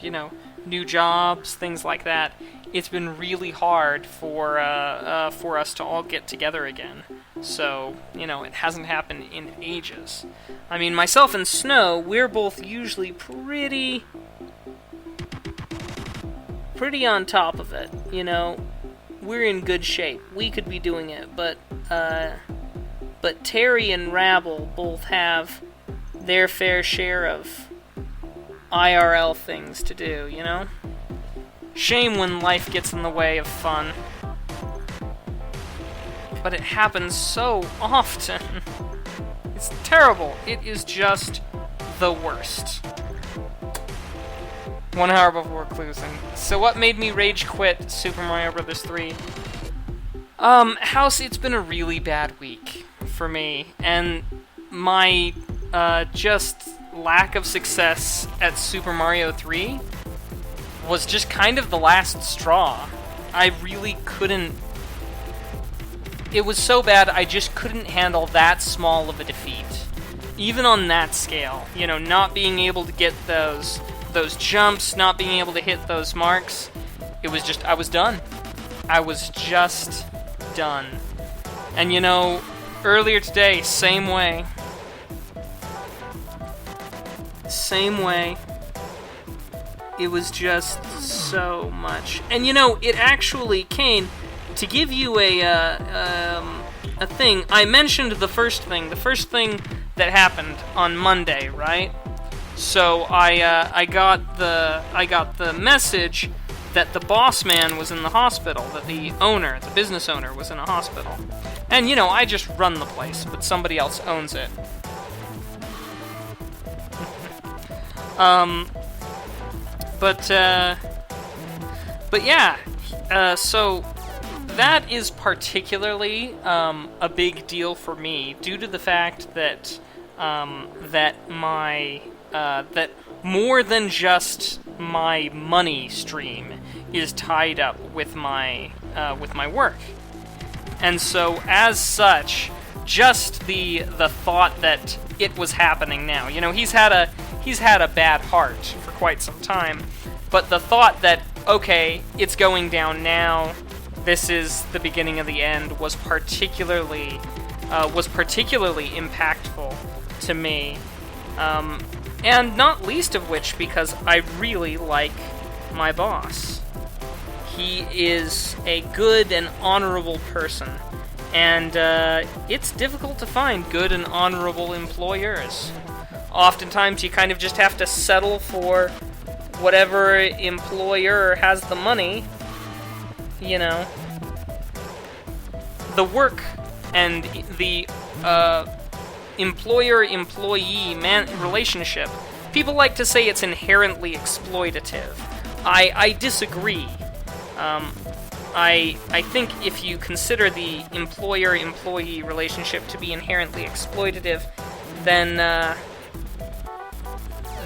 new jobs, things like that, it's been really hard for us to all get together again. So, it hasn't happened in ages. I mean, myself and Snow, we're both usually pretty on top of it, We're in good shape. We could be doing it, but Terry and Rabble both have their fair share of IRL things to do, Shame when life gets in the way of fun. But it happens so often. It's terrible. It is just the worst. 1 hour before closing. So what made me rage quit Super Mario Bros. 3? House, it's been a really bad week for me, and my just lack of success at Super Mario 3 was just kind of the last straw. I really couldn't... It was so bad, I just couldn't handle that small of a defeat. Even on that scale, not being able to get those jumps, not being able to hit those marks, it was just, I was done. I was just done. And earlier today, same way. It was just so much. And it actually, Kane, to give you a thing, I mentioned the first thing that happened on Monday, right? So I got the message that the boss man was in the hospital, that the business owner was in a hospital. And I just run the place, but somebody else owns it. But yeah, so that is particularly a big deal for me, due to the fact that that more than just my money stream is tied up with my work. And so, as such, just the thought that it was happening now. You know, he's had a bad heart for quite some time, but the thought that, okay, it's going down now, this is the beginning of the end, was particularly impactful to me. And not least of which because I really like my boss. He is a good and honorable person, and it's difficult to find good and honorable employers. Oftentimes you kind of just have to settle for whatever employer has the money, you know. The work and the employer-employee relationship, people like to say it's inherently exploitative. I disagree. I think if you consider the employer-employee relationship to be inherently exploitative,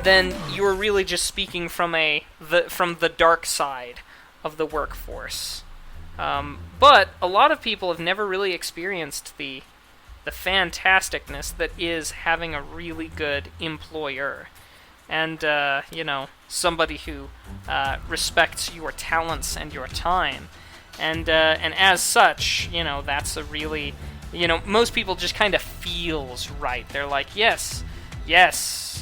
then you're really just speaking from the dark side of the workforce. But a lot of people have never really experienced the fantasticness that is having a really good employer. And, you know, somebody who respects your talents and your time. And as such, you know, that's a really, you know, most people just kind of feels right. They're like, yes,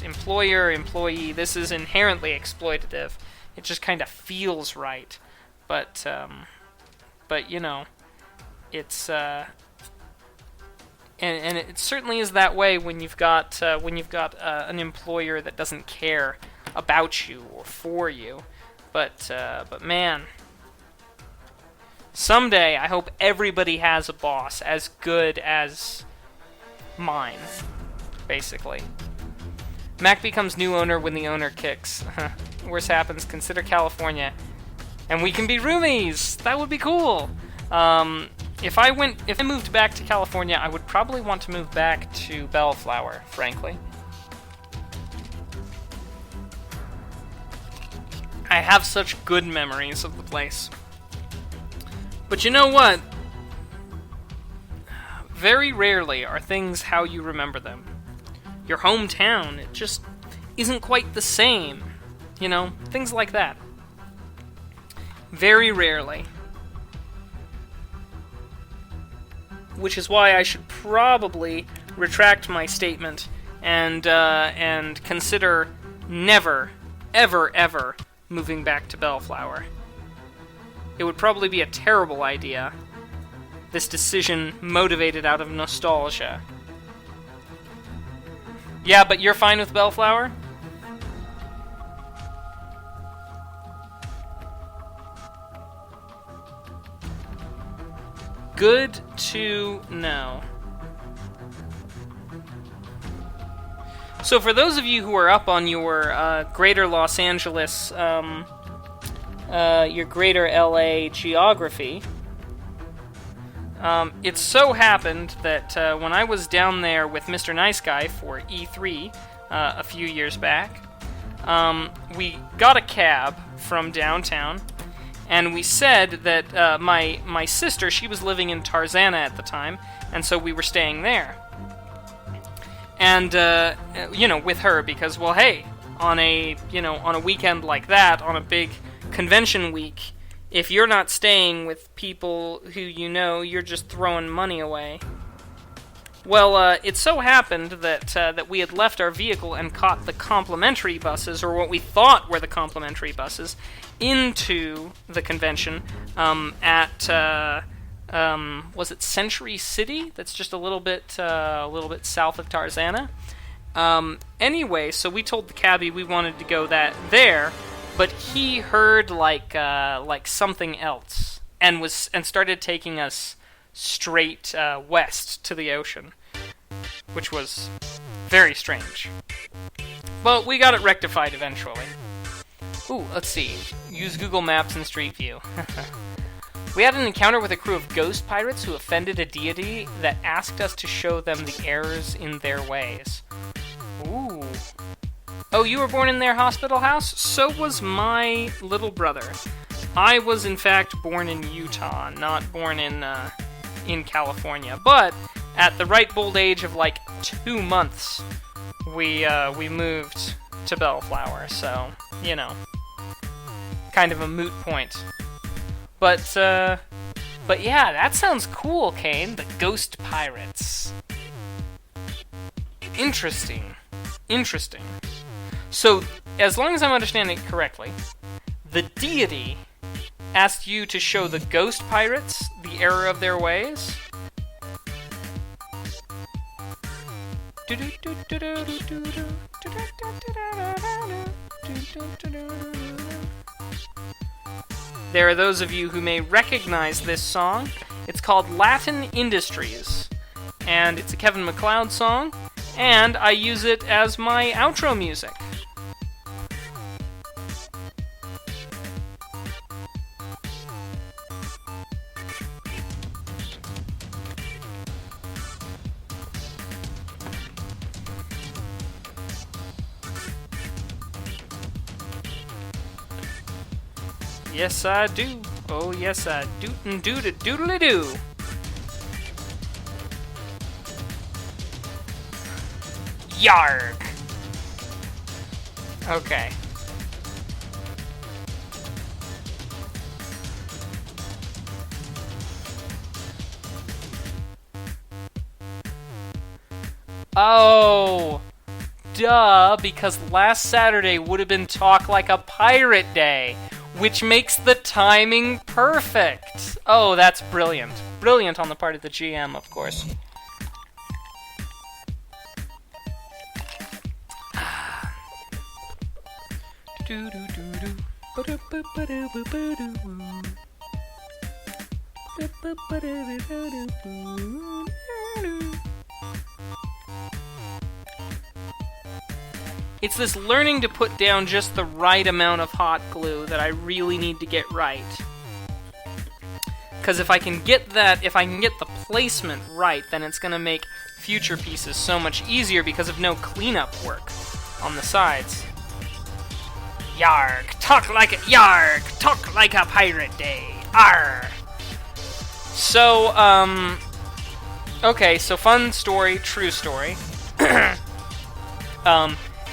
employer, employee, this is inherently exploitative. It just kind of feels right. But you know, it's, and it certainly is that way when you've got an employer that doesn't care about you or for you. But man, someday I hope everybody has a boss as good as mine, basically. Mac becomes new owner when the owner kicks. Worst happens, consider California. And we can be roomies! That would be cool! If I moved back to California, I would probably want to move back to Bellflower, frankly. I have such good memories of the place. But you know what? Very rarely are things how you remember them. Your hometown, it just isn't quite the same. You know, things like that. Very rarely. Which is why I should probably retract my statement and consider never, ever moving back to Bellflower. It would probably be a terrible idea. This decision motivated out of nostalgia. Yeah, but you're fine with Bellflower? Good to know. So for those of you who are up on your greater Los Angeles, your greater LA geography, it so happened that when I was down there with Mr. Nice Guy for E3 a few years back, we got a cab from downtown. And we said that my sister, she was living in Tarzana at the time, and so we were staying there. And, you know, with her, because, well, hey, on a weekend like that, on a big convention week, if you're not staying with people who you know, you're just throwing money away. Well, it so happened that we had left our vehicle and caught the complimentary buses, or what we thought were the complimentary buses, into the convention at was it Century City? That's just a little bit south of Tarzana. Anyway, so we told the cabbie we wanted to go there, but he heard like something else and started taking us straight west to the ocean, which was very strange. But we got it rectified eventually. Ooh, let's see. Use Google Maps and Street View. We had an encounter with a crew of ghost pirates who offended a deity that asked us to show them the errors in their ways. Ooh. Oh, you were born in their hospital house? So was my little brother. I was, in fact, born in Utah, not born in California. But at the ripe old age of, like, 2 months, we moved to Bellflower, so, you know, kind of a moot point. But yeah, that sounds cool, Kane. The Ghost Pirates. Interesting. Interesting. So, as long as I'm understanding it correctly, the deity asked you to show the Ghost Pirates the error of their ways? There are those of you who may recognize this song. It's called Latin Industries, and it's a Kevin MacLeod song, and I use it as my outro music. Yes, I do. Oh, yes, I doodle-doo. Yarg! Okay. Oh! Duh, because last Saturday would have been Talk Like a Pirate Day, which makes the timing perfect. Oh, that's brilliant. Brilliant on the part of the GM, of course. It's this learning to put down just the right amount of hot glue that I really need to get right. Because if I can get the placement right, then it's going to make future pieces so much easier because of no cleanup work on the sides. Yarg! Talk like a pirate day! Arr! So, okay, so fun story, true story.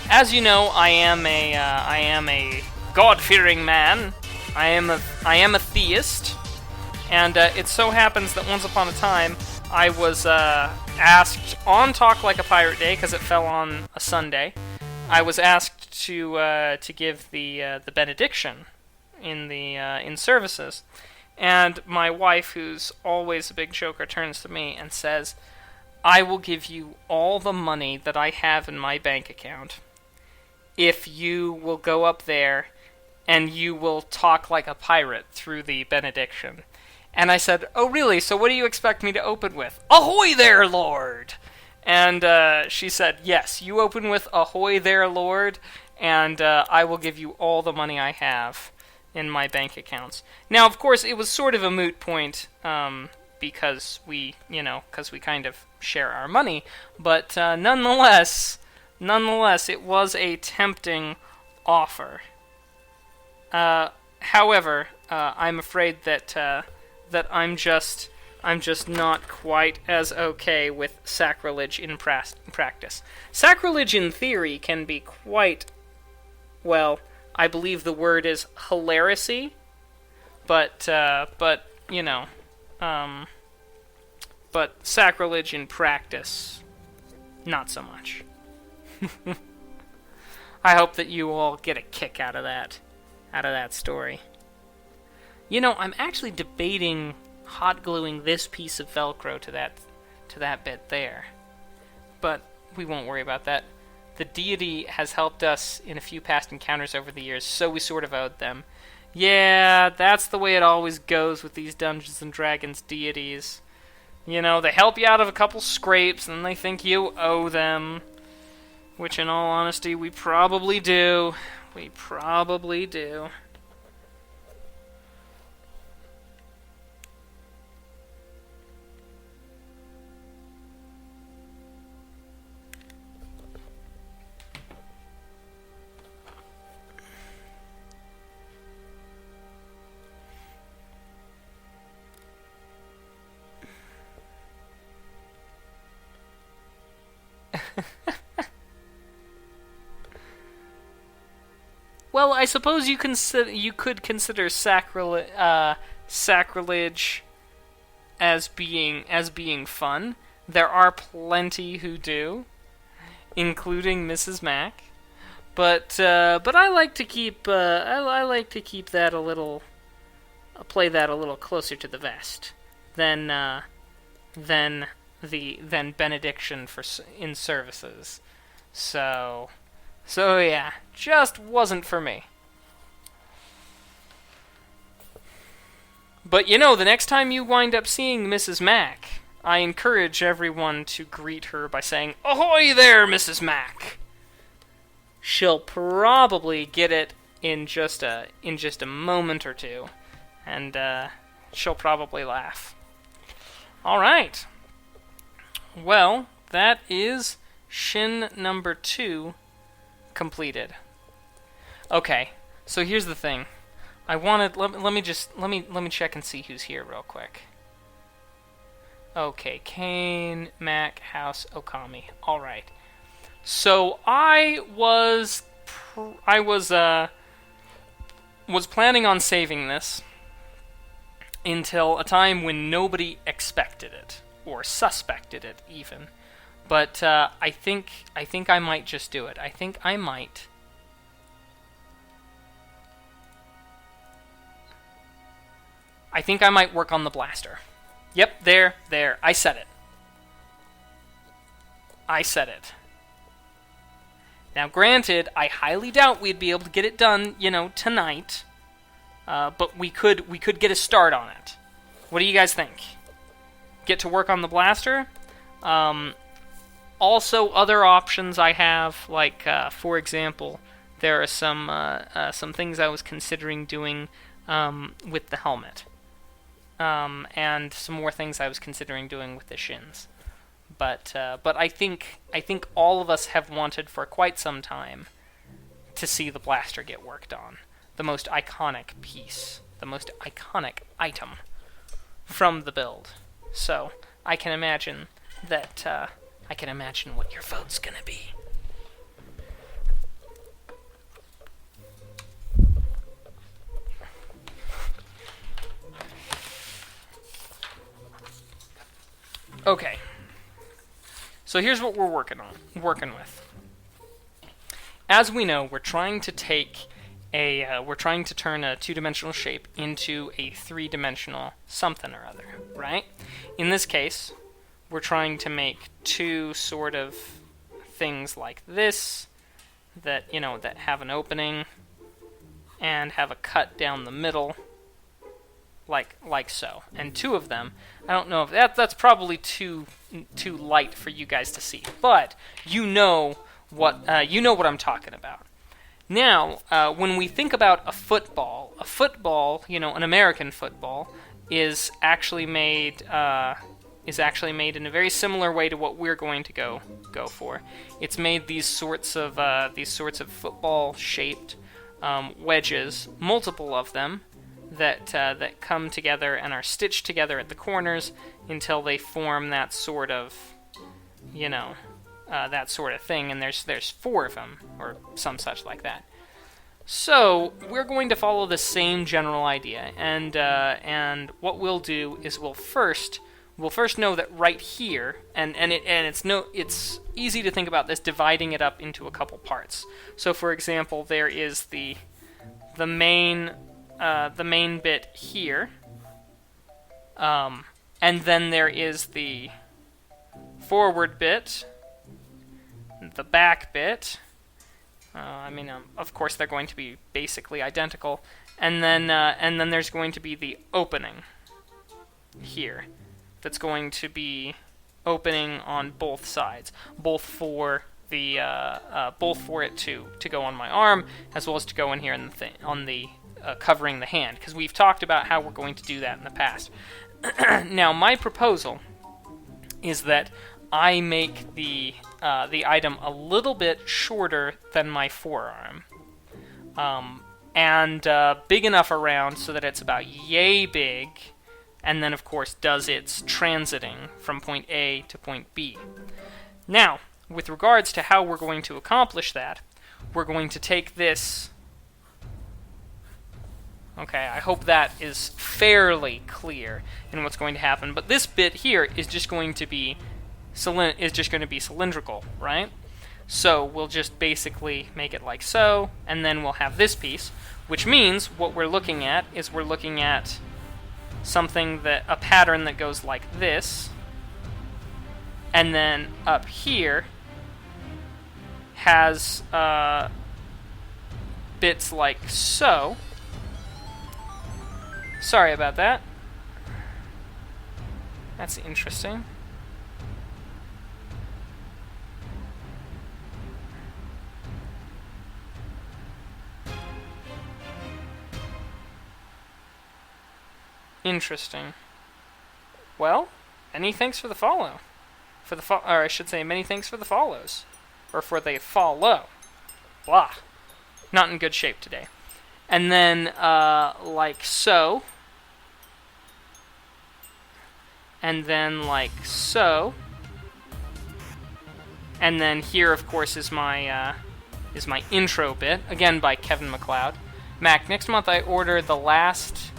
As you know, I am a God-fearing man. I am a theist, and it so happens that once upon a time I was asked on Talk Like a Pirate Day, because it fell on a Sunday. I was asked to give the benediction in services, and my wife, who's always a big joker, turns to me and says, "I will give you all the money that I have in my bank account if you will go up there and you will talk like a pirate through the benediction." And I said, "Oh, really? So what do you expect me to open with?" "Ahoy there, Lord!" And she said, "Yes, you open with ahoy there, Lord, and I will give you all the money I have in my bank accounts." Now, of course, it was sort of a moot point, because we kind of share our money, but nonetheless, it was a tempting offer. However, I'm afraid that I'm just not quite as okay with sacrilege in practice. Sacrilege in theory can be quite, well, I believe the word is hilarity, but sacrilege in practice, not so much. I hope that you all get a kick out of that story. You know, I'm actually debating hot gluing this piece of Velcro to that bit there, but we won't worry about that. The deity has helped us in a few past encounters over the years, so we sort of owed them. Yeah, that's the way it always goes with these Dungeons & Dragons deities. You know, they help you out of a couple scrapes, and they think you owe them. Which, in all honesty, we probably do. We probably do. Well, I suppose you could consider sacrilege as being fun. There are plenty who do, including Mrs. Mac. But I like to keep I like to keep that a little play that a little closer to the vest than benediction in services. So yeah, just wasn't for me. But the next time you wind up seeing Mrs. Mac, I encourage everyone to greet her by saying, "Ahoy there, Mrs. Mac!" She'll probably get it in just a moment or two, and she'll probably laugh. All right. Well, that is Shin number 2 completed. Okay, so here's the thing. Let me check and see who's here real quick. Okay, Kane, Mac, House, Okami. All right. So I was planning on saving this until a time when nobody expected it or suspected it even. But I think I might just do it. I think I might work on the blaster. Yep, there. I said it. Now, granted, I highly doubt we'd be able to get it done, tonight. But we could get a start on it. What do you guys think? Get to work on the blaster? Also, other options I have, like, for example, there are some things I was considering doing with the helmet. And some more things I was considering doing with the shins. But I think all of us have wanted for quite some time to see the blaster get worked on. The most iconic piece, the most iconic item from the build. So I can imagine what your vote's gonna be. Okay. So here's what we're working with. As we know, we're trying to turn a two-dimensional shape into a three-dimensional something or other, right? In this case, we're trying to make two sort of things like this that have an opening and have a cut down the middle, like so. And two of them, I don't know if that's probably too light for you guys to see, but you know what I'm talking about. Now, when we think about a football, an American football, is actually made in a very similar way to what we're going to go for. It's made these sorts of football-shaped wedges, multiple of them, that come together and are stitched together at the corners until they form that sort of thing. And there's 4 of them, or some such like that. So we're going to follow the same general idea, and what we'll do is we'll first know that right here, and it's easy to think about this dividing it up into a couple parts. So for example, there is the main bit here, and then there is the forward bit, the back bit. Of course, they're going to be basically identical, and then there's going to be the opening here. That's going to be opening on both sides, both for it to go on my arm, as well as to go in here on the covering the hand, because we've talked about how we're going to do that in the past. Now, my proposal is that I make the item a little bit shorter than my forearm, and big enough around so that it's about yay big, and then, of course, does its transiting from point A to point B. Now, with regards to how we're going to accomplish that, we're going to take this Okay, I hope that is fairly clear in what's going to happen. But this bit here is just going to be cylindrical, right? So we'll just basically make it like so, and then we'll have this piece, which means what we're looking at is we're looking at a pattern that goes like this, and then up here has bits like so. Sorry about that. That's interesting. Interesting. Well, many thanks for the follow. Or I should say, many thanks for the follows. Or for the follow. Blah. Not in good shape today. And then, like so. And then, like so. And then here, of course, is my intro bit. Again, by Kevin MacLeod. Mac, next month I order the last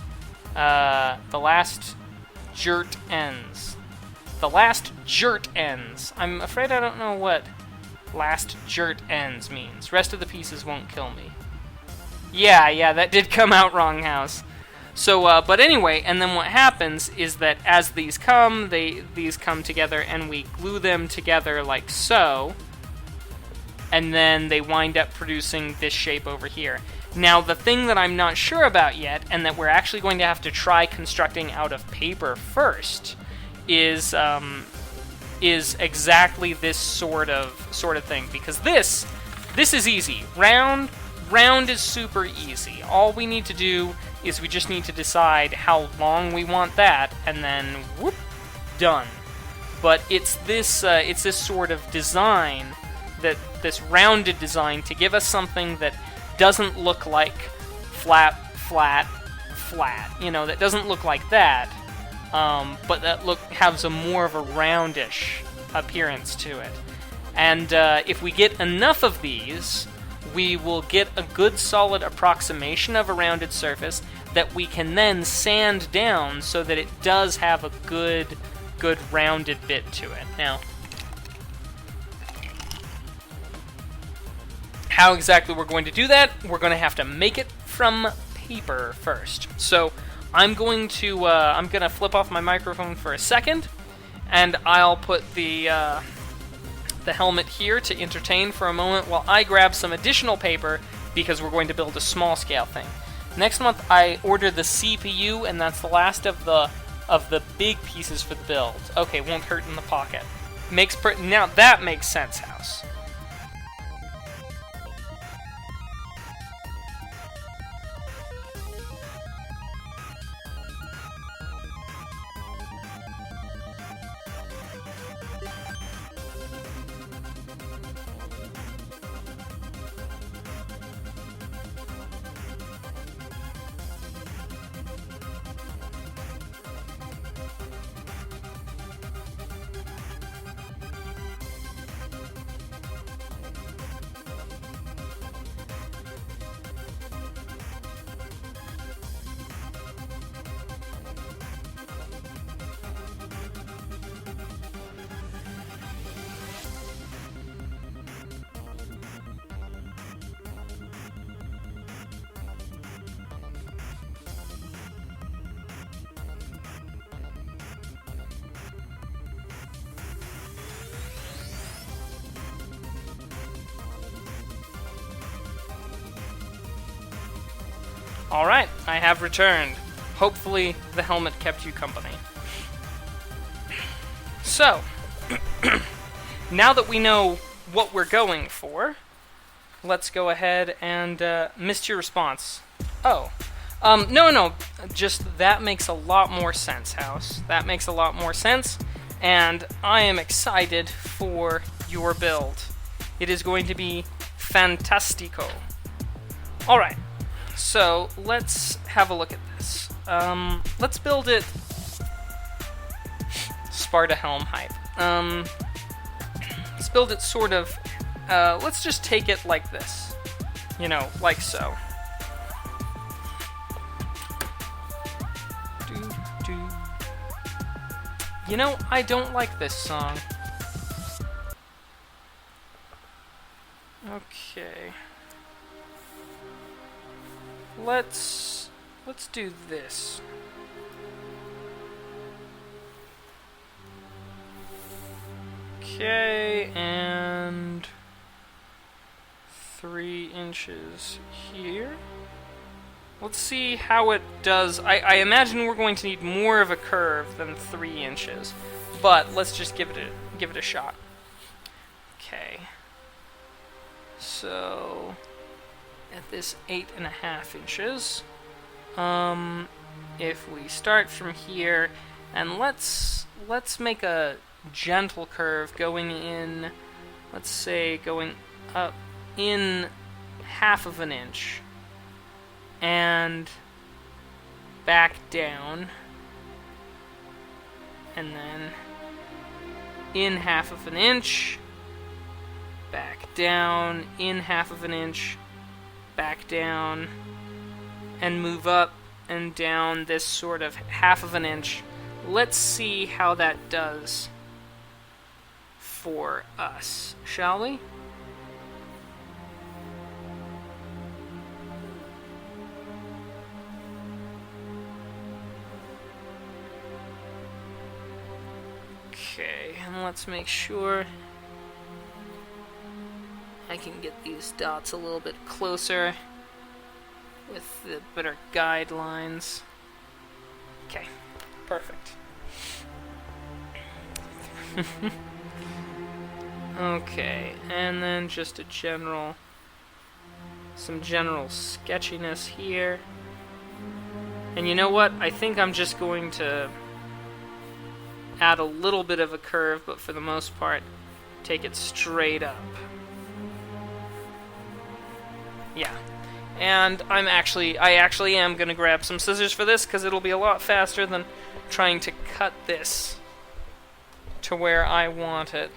Jurt ends. The last Jurt ends. I'm afraid I don't know what last Jurt ends means. Rest of the pieces won't kill me. Yeah, that did come out wrong, House. So, but anyway, and then what happens is that as these come, these come together, and we glue them together like so, and then they wind up producing this shape over here. Now, the thing that I'm not sure about yet, and that we're actually going to have to try constructing out of paper first, is exactly this sort of thing. Because this is easy. Round is super easy. All we need to do is we just need to decide how long we want that, and then whoop, done. But it's this sort of design, this rounded design, to give us something that doesn't look like flat, that doesn't look like that, but that has a more of a roundish appearance to it. And if we get enough of these, we will get a good solid approximation of a rounded surface that we can then sand down so that it does have a good rounded bit to it. Now, how exactly we're going to do that, we're going to have to make it from paper first. So I'm going to flip off my microphone for a second, and I'll put the helmet here to entertain for a moment while I grab some additional paper, because we're going to build a small scale thing. Next month I ordered the CPU, and that's the last of the big pieces for the build. Okay, won't hurt in the pocket. Now that makes sense, House. Alright, I have returned. Hopefully the helmet kept you company. So, now that we know what we're going for, let's go ahead and missed your response. Oh. No, just that makes a lot more sense, House. That makes a lot more sense, and I am excited for your build. It is going to be fantastico. Alright. So, let's have a look at this. Let's build it Sparta Helm hype. Let's build it sort of, let's just take it like this. You know, like so. You know, I don't like this song. Okay. Let's do this. Okay, and 3 inches here. Let's see how it does. I imagine we're going to need more of a curve than 3 inches, but let's just give it a shot. Okay. So at this 8.5 inches, if we start from here, and let's make a gentle curve going in, let's say going up in 1/2 inch and back down, and then in 1/2 inch, back down, in 1/2 inch, back down, and move up and down this sort of 1/2 inch. Let's see how that does for us, shall we? Okay, and let's make sure I can get these dots a little bit closer with the better guidelines. Okay, perfect. Okay, and then just some general sketchiness here. And you know what? I think I'm just going to add a little bit of a curve, but for the most part, take it straight up. Yeah. And I actually am going to grab some scissors for this, because it'll be a lot faster than trying to cut this to where I want it.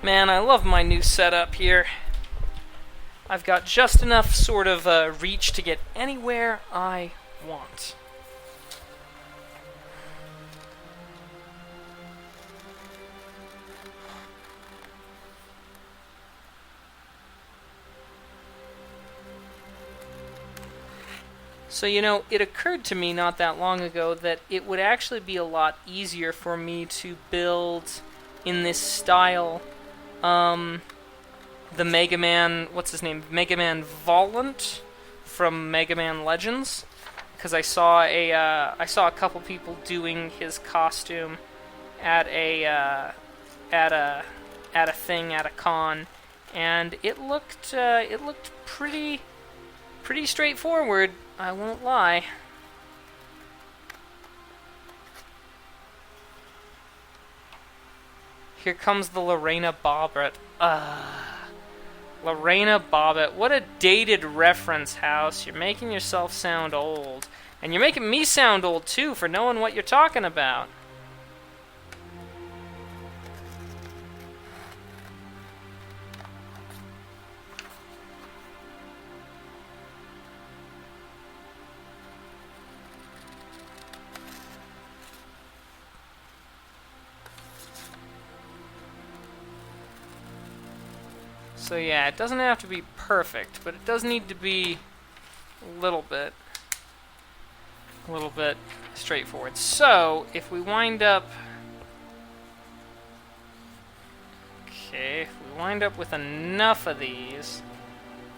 Man, I love my new setup here. I've got just enough sort of reach to get anywhere I want. So, you know, it occurred to me not that long ago that it would actually be a lot easier for me to build in this style the Mega Man, what's his name? Mega Man Volant from Mega Man Legends, because I saw a couple people doing his costume at a thing at a con, and it looked pretty straightforward. I won't lie. Here comes the Lorena Bobbitt. Lorena Bobbitt. What a dated reference, House. You're making yourself sound old. And you're making me sound old, too, for knowing what you're talking about. So yeah, it doesn't have to be perfect, but it does need to be a little bit straightforward. So, if we wind up... Okay, if we wind up with enough of these...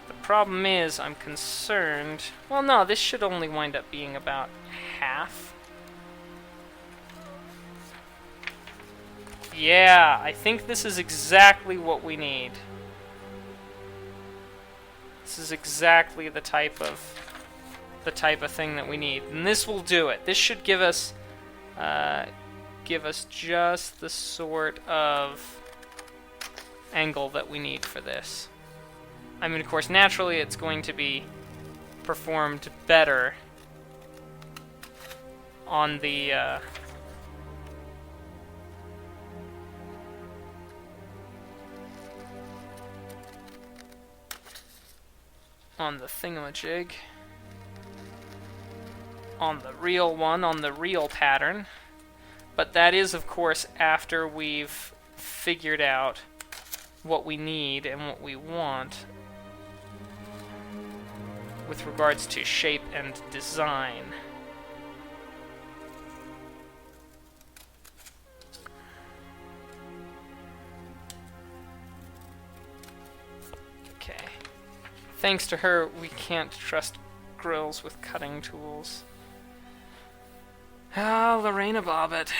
The problem is, I'm concerned... Well, no, this should only wind up being about half. Yeah, I think this is exactly what we need. This is exactly the type of thing that we need, and this will do it. This should give us just the sort of angle that we need for this. I mean, of course, naturally it's going to be performed better on the thingamajig. on the real one, on the real pattern. But that is, of course, after we've figured out what we need and what we want with regards to shape and design. Okay. Thanks to her, we can't trust grills with cutting tools. Ah, Lorena Bobbitt.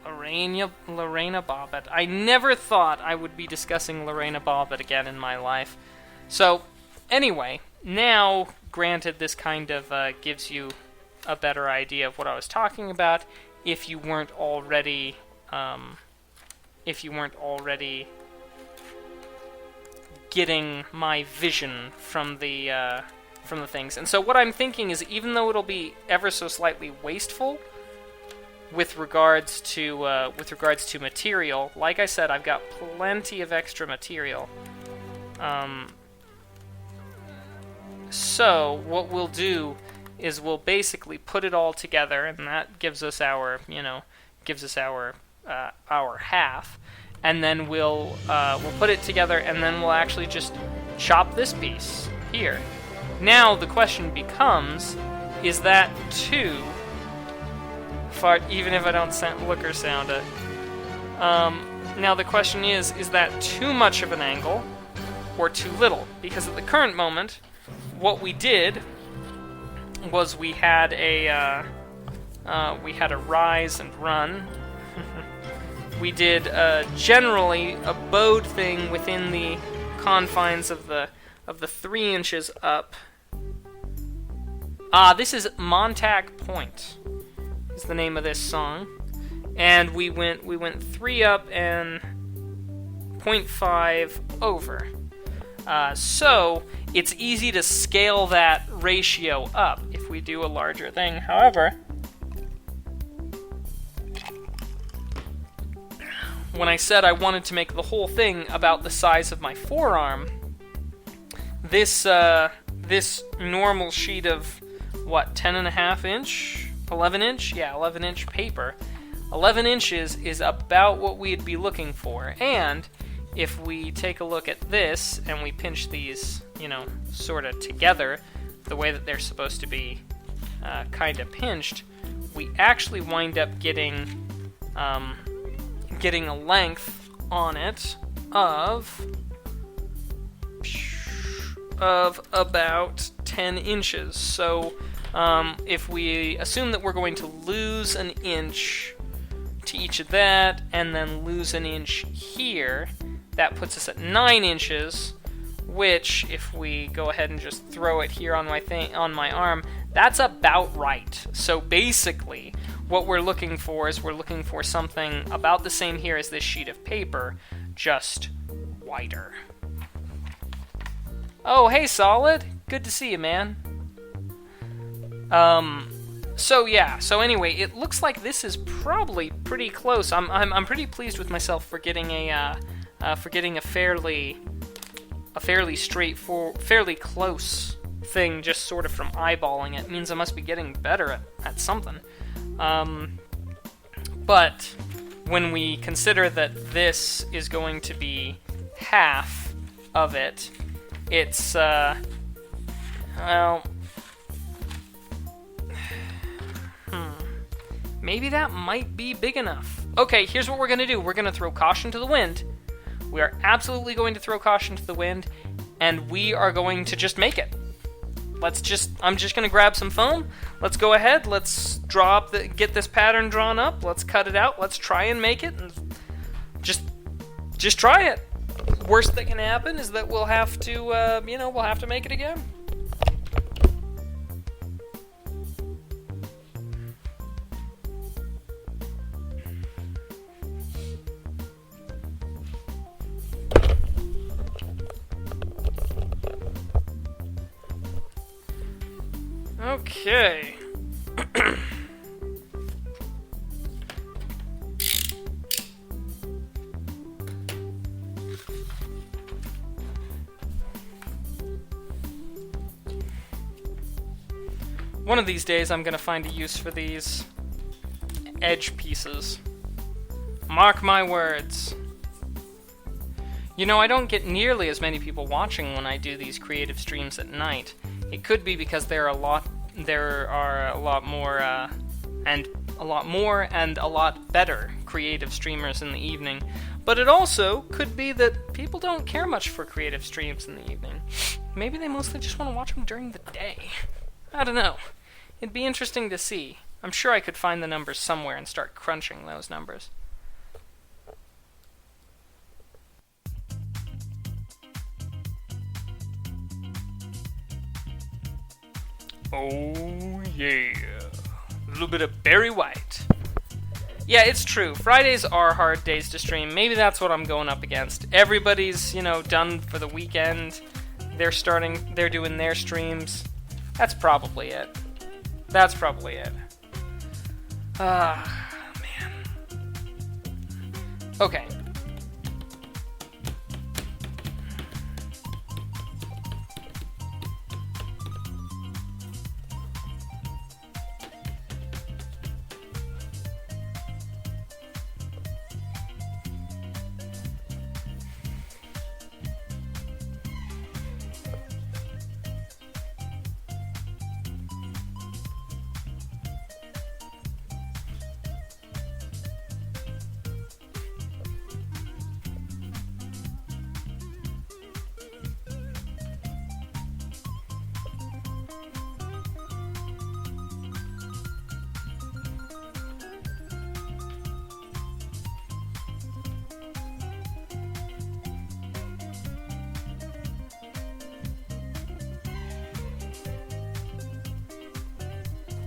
Lorena Bobbitt. I never thought I would be discussing Lorena Bobbitt again in my life. So, anyway, now, granted, this kind of gives you a better idea of what I was talking about, if you weren't already, getting my vision from the things. And so what I'm thinking is, even though it'll be ever so slightly wasteful with regards to material, like I said, I've got plenty of extra material. So what we'll do is we'll basically put it all together, and that gives us our half. And then we'll put it together, and then we'll actually just chop this piece here. Now the question becomes, is that too far, even if I don't look or sound it? Now the question is that too much of an angle or too little? Because at the current moment, what we did was we had a rise and run. We did generally a bowed thing within the confines of the 3 inches up. This is Montauk Point, is the name of this song, and we went 3 up and 0.5 over. So it's easy to scale that ratio up if we do a larger thing. However, when I said I wanted to make the whole thing about the size of my forearm, this normal sheet of, 10.5 inch? 11 inch? Yeah, 11 inch paper. 11 inches is about what we'd be looking for. And if we take a look at this and we pinch these, sort of together, the way that they're supposed to be kind of pinched, we actually wind up getting a length on it of about 10 inches. So if we assume that we're going to lose an inch to each of that, and then lose an inch here, that puts us at 9 inches, which, if we go ahead and just throw it here on my arm, that's about right. So basically, what we're looking for is something about the same here as this sheet of paper, just wider. Oh, hey, Solid. Good to see you, man. So anyway, it looks like this is probably pretty close. I'm pretty pleased with myself for getting a fairly straightforward, fairly close thing just sort of from eyeballing it. It means I must be getting better at something. But when we consider that this is going to be half of it, it's maybe that might be big enough. Okay, here's what we're going to do. We're going to throw caution to the wind. We are absolutely going to throw caution to the wind, and we are going to just make it. I'm just going to grab some foam. Let's go ahead. Let's get this pattern drawn up. Let's cut it out. Let's try and make it, and just try it. Worst that can happen is that we'll have to, we'll have to make it again. Okay. One of these days I'm gonna find a use for these edge pieces. Mark my words. You know, I don't get nearly as many people watching when I do these creative streams at night. It could be because there are a lot more and a lot better creative streamers in the evening. But it also could be that people don't care much for creative streams in the evening. Maybe they mostly just want to watch them during the day. I don't know. It'd be interesting to see. I'm sure I could find the numbers somewhere and start crunching those numbers. Oh yeah. A little bit of Barry White. Yeah, it's true. Fridays are hard days to stream. Maybe that's what I'm going up against. Everybody's, done for the weekend. They're doing their streams. That's probably it. Man. Okay.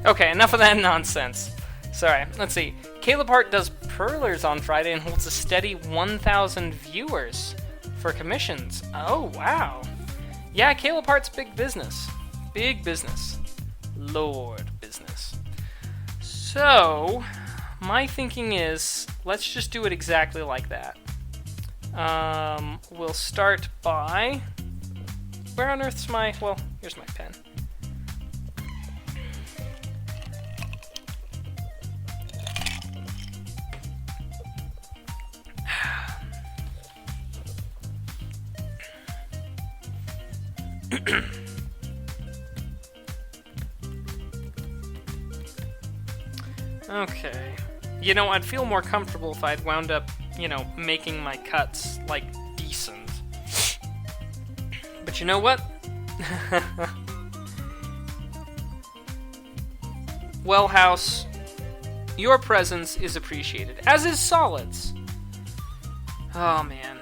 Okay, enough of that nonsense. Sorry, let's see. Caleb Hart does Perlers on Friday and holds a steady 1,000 viewers for commissions. Oh, wow. Yeah, Caleb Hart's big business. Big business. Lord business. So, my thinking is, let's just do it exactly like that. We'll start by... Where on earth's my... Well, here's my pen. Okay. I'd feel more comfortable if I'd wound up, making my cuts, decent. But you know what? Well, House, your presence is appreciated, as is Solids. Oh, man.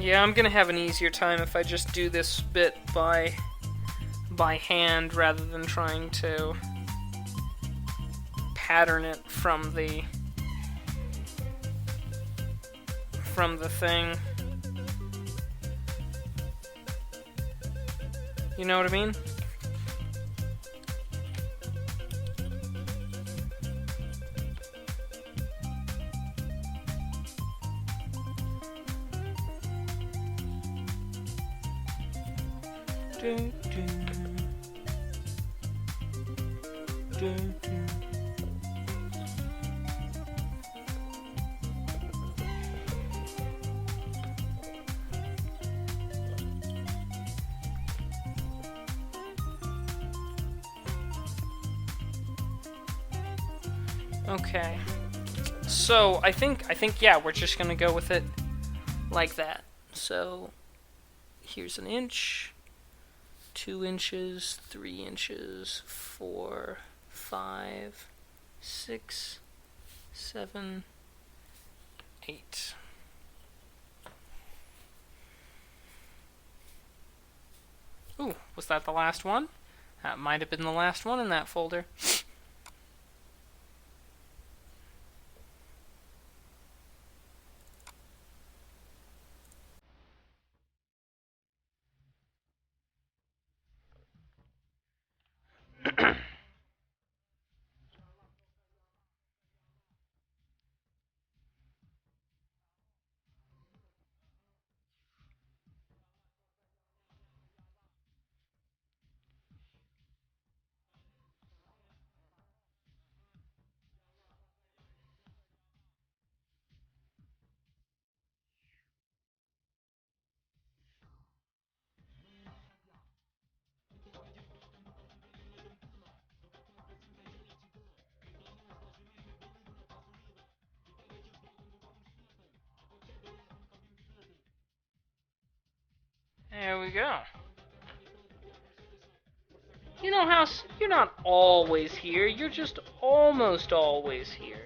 Yeah, I'm gonna have an easier time if I just do this bit by hand rather than trying to pattern it from the thing. You know what I mean? Okay. So, I think yeah, we're just gonna go with it like that. So, here's an inch, 2 inches, 3 inches, 4, 5, 6, 7, 8. Ooh, was that the last one? That might have been the last one in that folder. There we go. You know, House, you're not always here. You're just almost always here.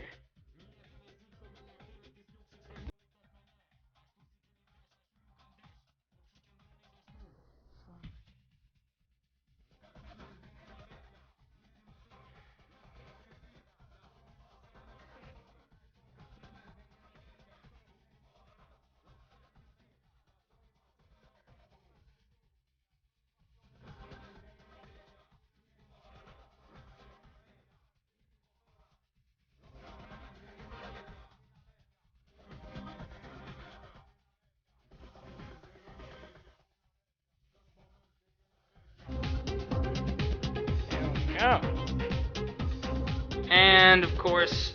There we go. And, of course,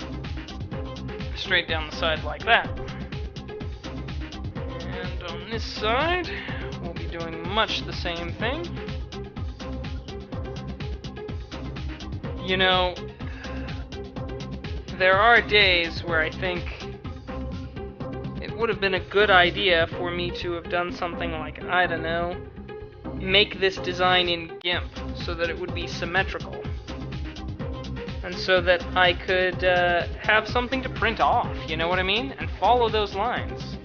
straight down the side like that. And on this side, we'll be doing much the same thing. You know, there are days where I think it would have been a good idea for me to have done something like, I don't know, make this design in GIMP so that it would be symmetrical. And so that I could have something to print off, you know what I mean? And follow those lines.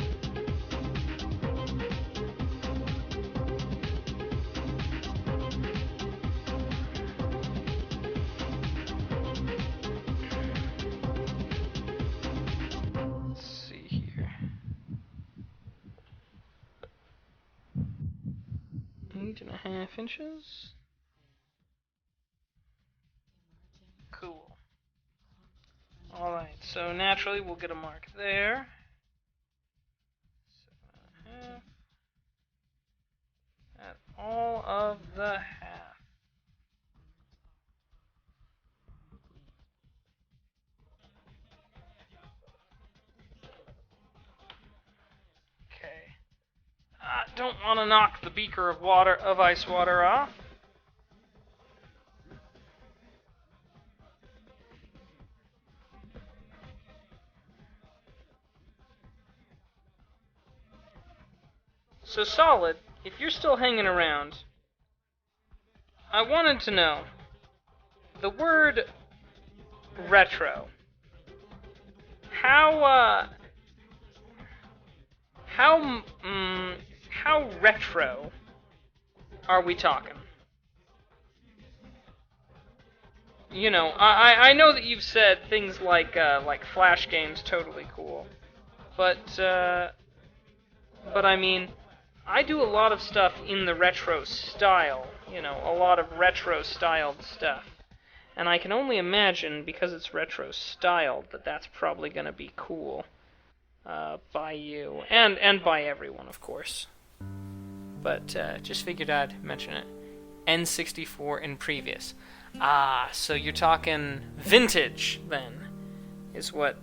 Let's see here. 8.5 inches. Cool. Alright, so naturally we'll get a mark there. 7.5. At all of the half. Okay. Don't want to knock the beaker of ice water off. So Solid, if you're still hanging around, I wanted to know, the word retro, how retro are we talking? You know, I know that you've said things like Flash games totally cool, but I mean, I do a lot of stuff in the retro style, you know, a lot of retro-styled stuff. And I can only imagine, because it's retro-styled, that that's probably going to be cool by you, and by everyone, of course. But just figured I'd mention it. N64 and previous. So you're talking vintage, then, is what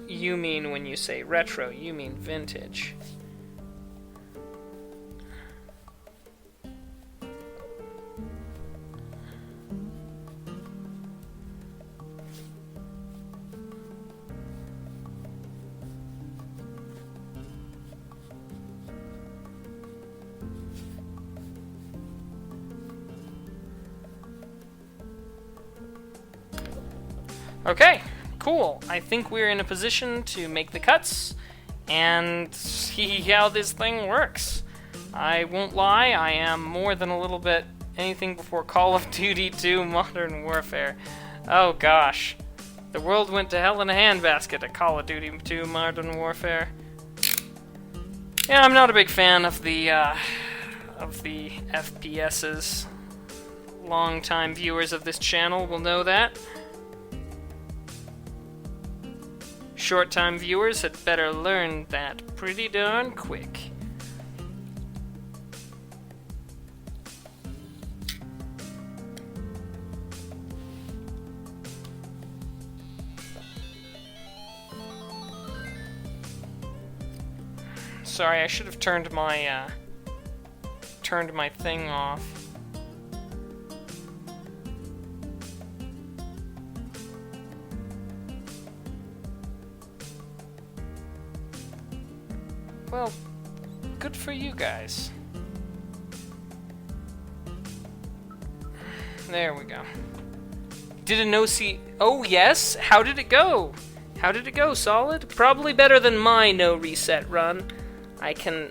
you mean when you say retro. You mean vintage. Okay, cool. I think we're in a position to make the cuts and see how this thing works. I won't lie, I am more than a little bit anything before Call of Duty 2 Modern Warfare. Oh gosh. The world went to hell in a handbasket at Call of Duty 2 Modern Warfare. Yeah, I'm not a big fan of the FPSs. Long-time viewers of this channel will know that. Short-time viewers had better learn that pretty darn quick. Sorry, I should have turned my thing off. Well, good for you guys. There we go. Did a no-see... Oh, yes? How did it go? How did it go, Solid? Probably better than my no-reset run. I can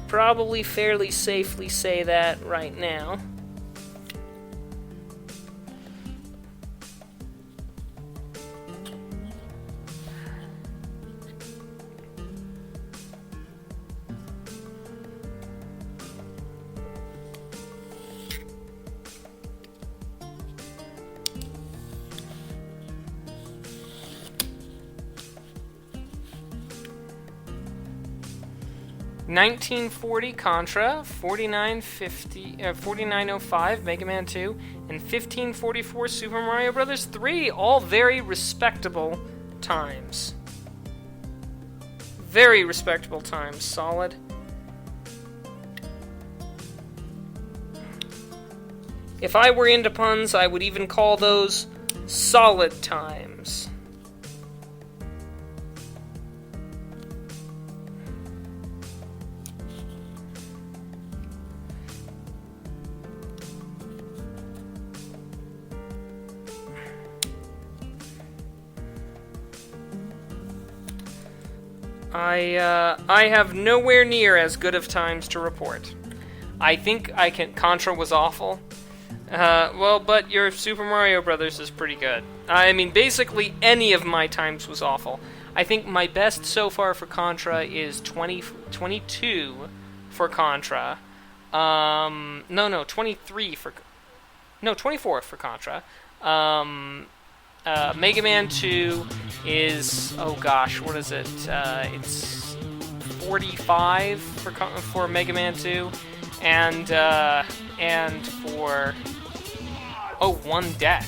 probably fairly safely say that right now. $19.40 Contra, $49.05 Mega Man 2, and $15.44 Super Mario Bros. 3, all very respectable times. Very respectable times, Solid. If I were into puns, I would even call those solid times. I have nowhere near as good of times to report. I think Contra was awful. Well, but your Super Mario Brothers is pretty good. I mean, basically any of my times was awful. I think my best so far for Contra is 22 for Contra. 23 for... No, 24 for Contra. Mega Man 2 is, oh gosh, what is it? It's 45 for Mega Man 2, and for one death.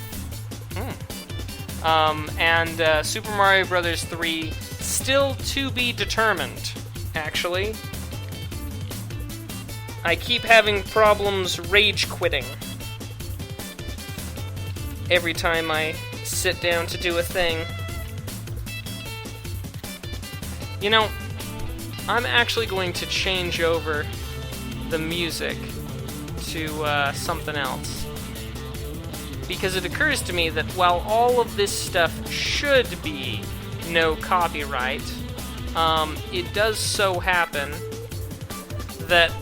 And Super Mario Bros. 3 still to be determined. Actually, I keep having problems rage quitting every time I sit down to do a thing. You know, I'm actually going to change over the music to something else. Because it occurs to me that while all of this stuff should be no copyright, it does so happen that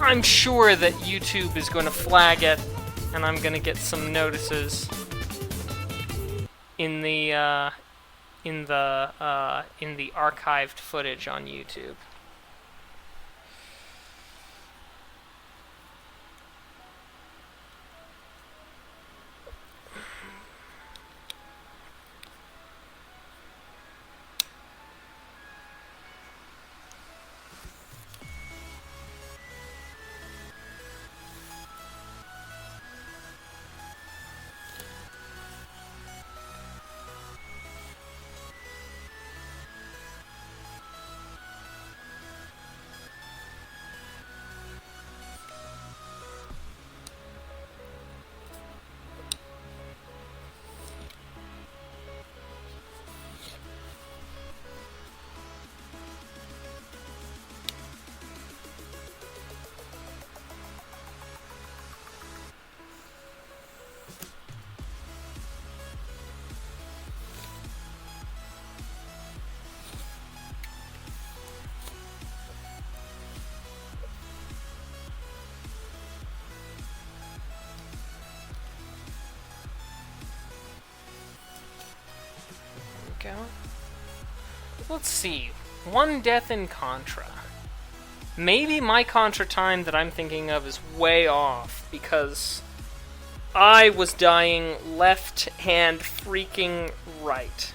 I'm sure that YouTube is going to flag it, and I'm going to get some notices in the archived footage on YouTube. Let's see. One death in Contra. Maybe my Contra time that I'm thinking of is way off, because I was dying left hand freaking right.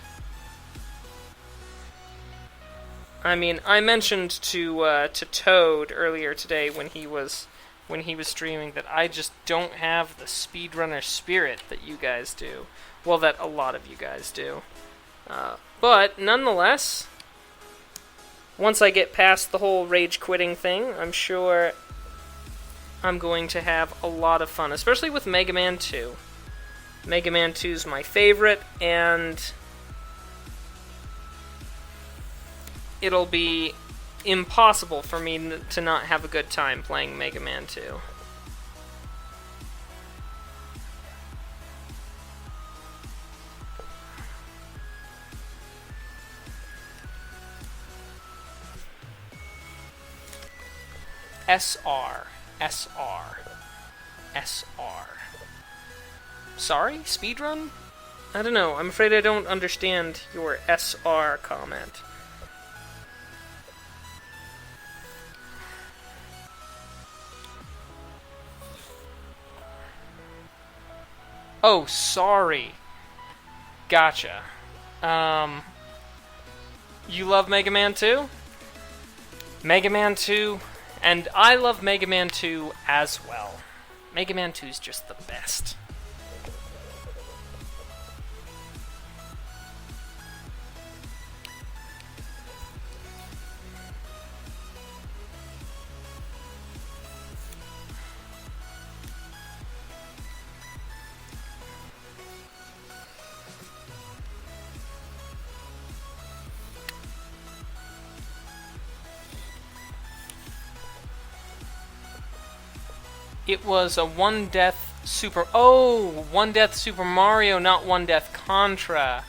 I mean, I mentioned to Toad earlier today when he was streaming that I just don't have the speedrunner spirit that you guys do. Well, that a lot of you guys do. But, nonetheless, once I get past the whole rage quitting thing, I'm sure I'm going to have a lot of fun, especially with Mega Man 2. Mega Man 2 is my favorite, and it'll be impossible for me to not have a good time playing Mega Man 2. SR. SR. SR. Sorry? Speedrun? I don't know. I'm afraid I don't understand your SR comment. Oh, sorry. Gotcha. You love Mega Man 2? Mega Man 2, and I love Mega Man 2 as well. Mega Man 2 is just the best. It was a One Death Super... Oh! One Death Super Mario, not One Death Contra.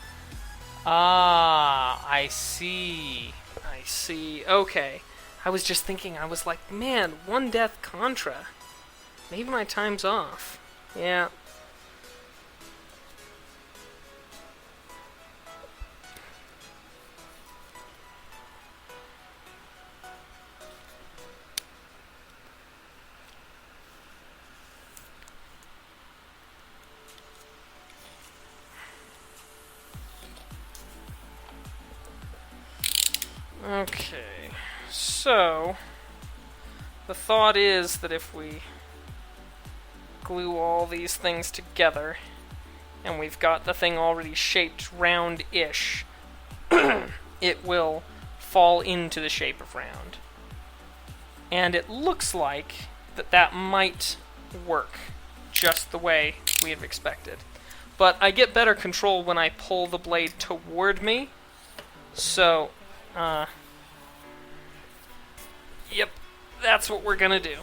Ah, I see. I see. Okay. I was just thinking, I was like, man, One Death Contra. Maybe my time's off. Yeah. Okay, so the thought is that if we glue all these things together, and we've got the thing already shaped round-ish, it will fall into the shape of round. And it looks like that might work just the way we have expected. But I get better control when I pull the blade toward me, so... Yep, that's what we're gonna do.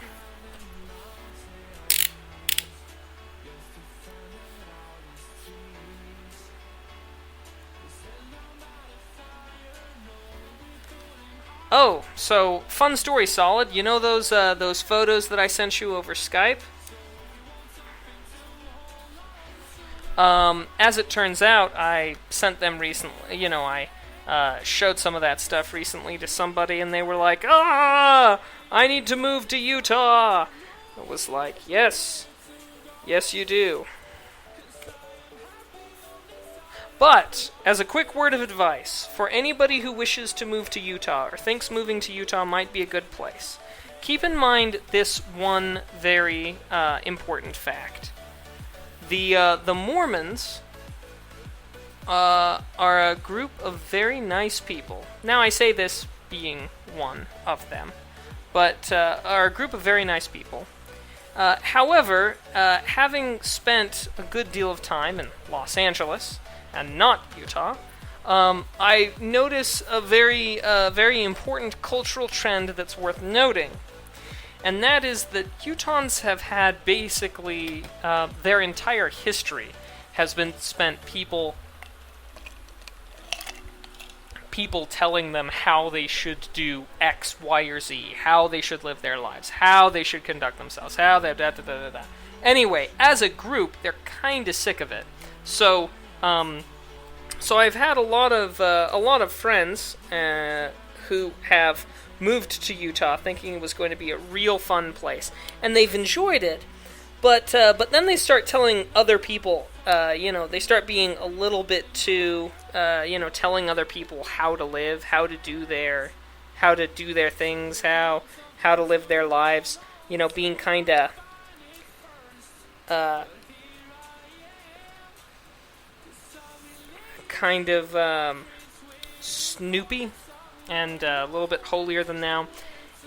Oh, so fun story, Solid. You know those photos that I sent you over Skype? As it turns out, I sent them recently. You know, I showed some of that stuff recently to somebody, and they were like, "Ah, I need to move to Utah." I was like, "Yes, yes, you do." But, as a quick word of advice, for anybody who wishes to move to Utah, or thinks moving to Utah might be a good place, keep in mind this one very important fact. The Mormons are a group of very nice people. Now, I say this being one of them, but are a group of very nice people. However, having spent a good deal of time in Los Angeles, and not Utah, I notice a very important cultural trend that's worth noting. And that is that Utahns have had basically their entire history has been spent people telling them how they should do X, Y, or Z, how they should live their lives, how they should conduct themselves, how they da. Anyway, as a group, they're kind of sick of it. So I've had a lot of friends who have moved to Utah thinking it was going to be a real fun place, and they've enjoyed it. But then they start telling other people, they start being a little bit too, telling other people how to live, how to do their things, how to live their lives, being kind of snoopy and a little bit holier than thou.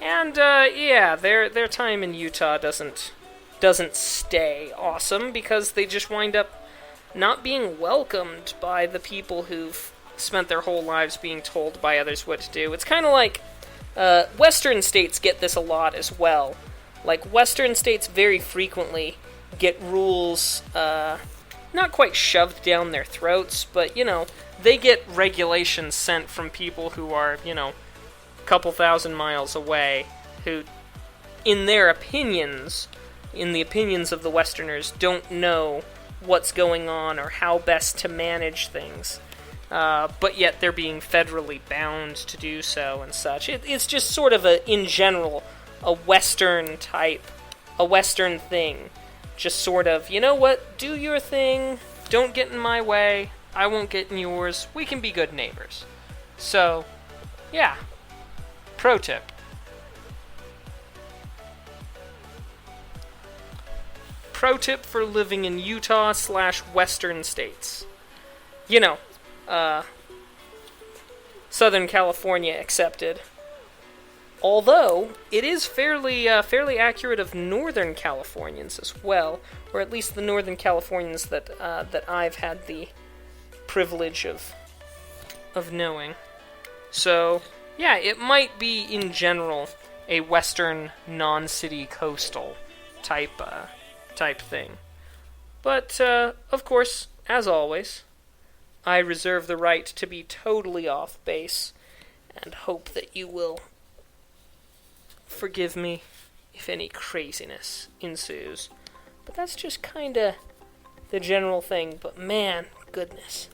And their time in Utah doesn't stay awesome because they just wind up not being welcomed by the people who've spent their whole lives being told by others what to do. It's kind of like Western states get this a lot as well. Like, Western states very frequently get rules not quite shoved down their throats, but, they get regulations sent from people who are, a couple thousand miles away, who in their opinions, in the opinions of the Westerners, don't know what's going on or how best to manage things. But yet they're being federally bound to do so and such. It's just sort of in general, a Western thing. Just sort of, you know what, do your thing, don't get in my way, I won't get in yours, we can be good neighbors. So, yeah. Pro tip. Pro tip for living in Utah/Western states. You know, Southern California accepted. Although, it is fairly accurate of Northern Californians as well, or at least the Northern Californians that I've had the privilege of knowing. So, yeah, it might be, in general, a Western, non-city coastal type thing. But, of course, as always, I reserve the right to be totally off base, and hope that you will forgive me if any craziness ensues. But that's just kinda the general thing. But man, goodness.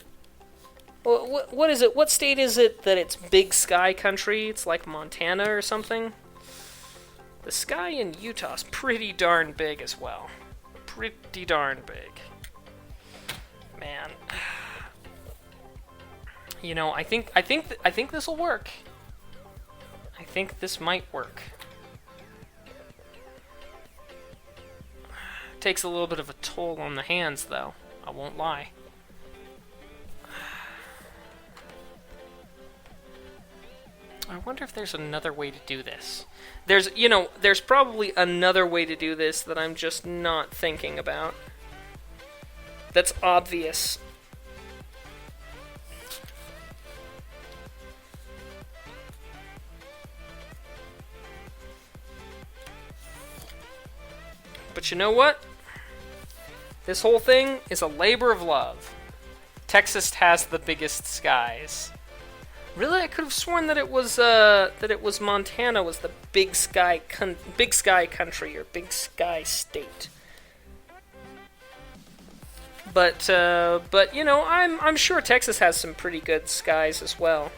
What is it? What state is it that it's big sky country? It's like Montana or something? The sky in Utah's pretty darn big as well. Pretty darn big. Man. You know, I think this will work. I think this might work. Takes a little bit of a toll on the hands, though. I won't lie. I wonder if there's another way to do this. There's probably another way to do this that I'm just not thinking about. That's obvious. But you know what? This whole thing is a labor of love. Texas has the biggest skies. Really, I could have sworn that it was Montana was the big sky country or big sky state. But you know, I'm sure Texas has some pretty good skies as well.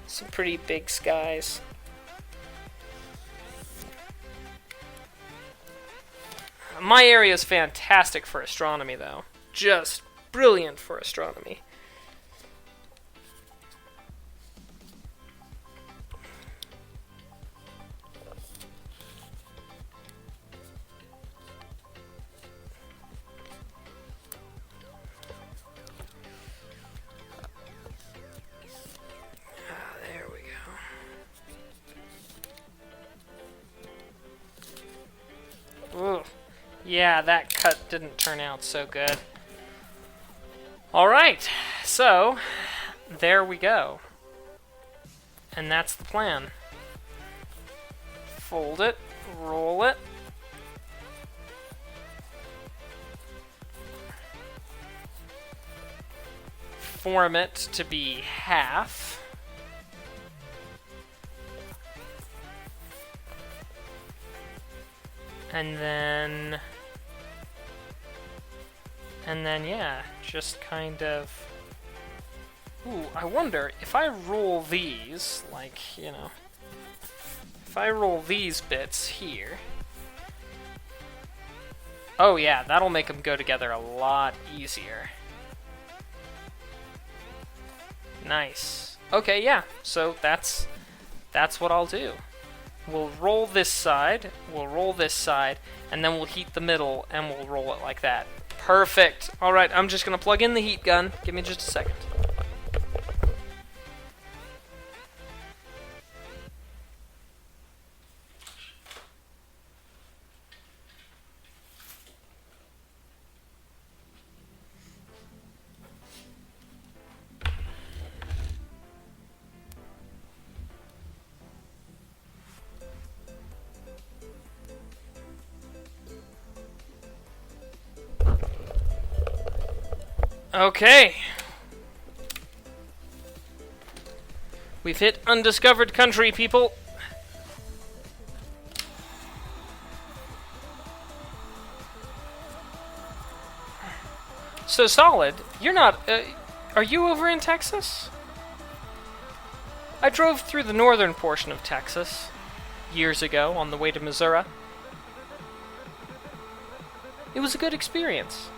Some pretty big skies. My area is fantastic for astronomy, though. Just brilliant for astronomy. There we go. Ugh. Yeah, that cut didn't turn out so good. Alright, so, there we go. And that's the plan. Fold it, roll it. Form it to be half. And then, yeah, just kind of... Ooh, I wonder, if I roll these, like, you know... If I roll these bits here... Oh yeah, that'll make them go together a lot easier. Nice. Okay, yeah, so that's what I'll do. We'll roll this side, and then we'll heat the middle, and we'll roll it like that. Perfect. Alright, I'm just going to plug in the heat gun. Give me just a second. Okay. We've hit undiscovered country, people. So, Solid, you're not... are you over in Texas? I drove through the northern portion of Texas years ago on the way to Missouri. It was a good experience.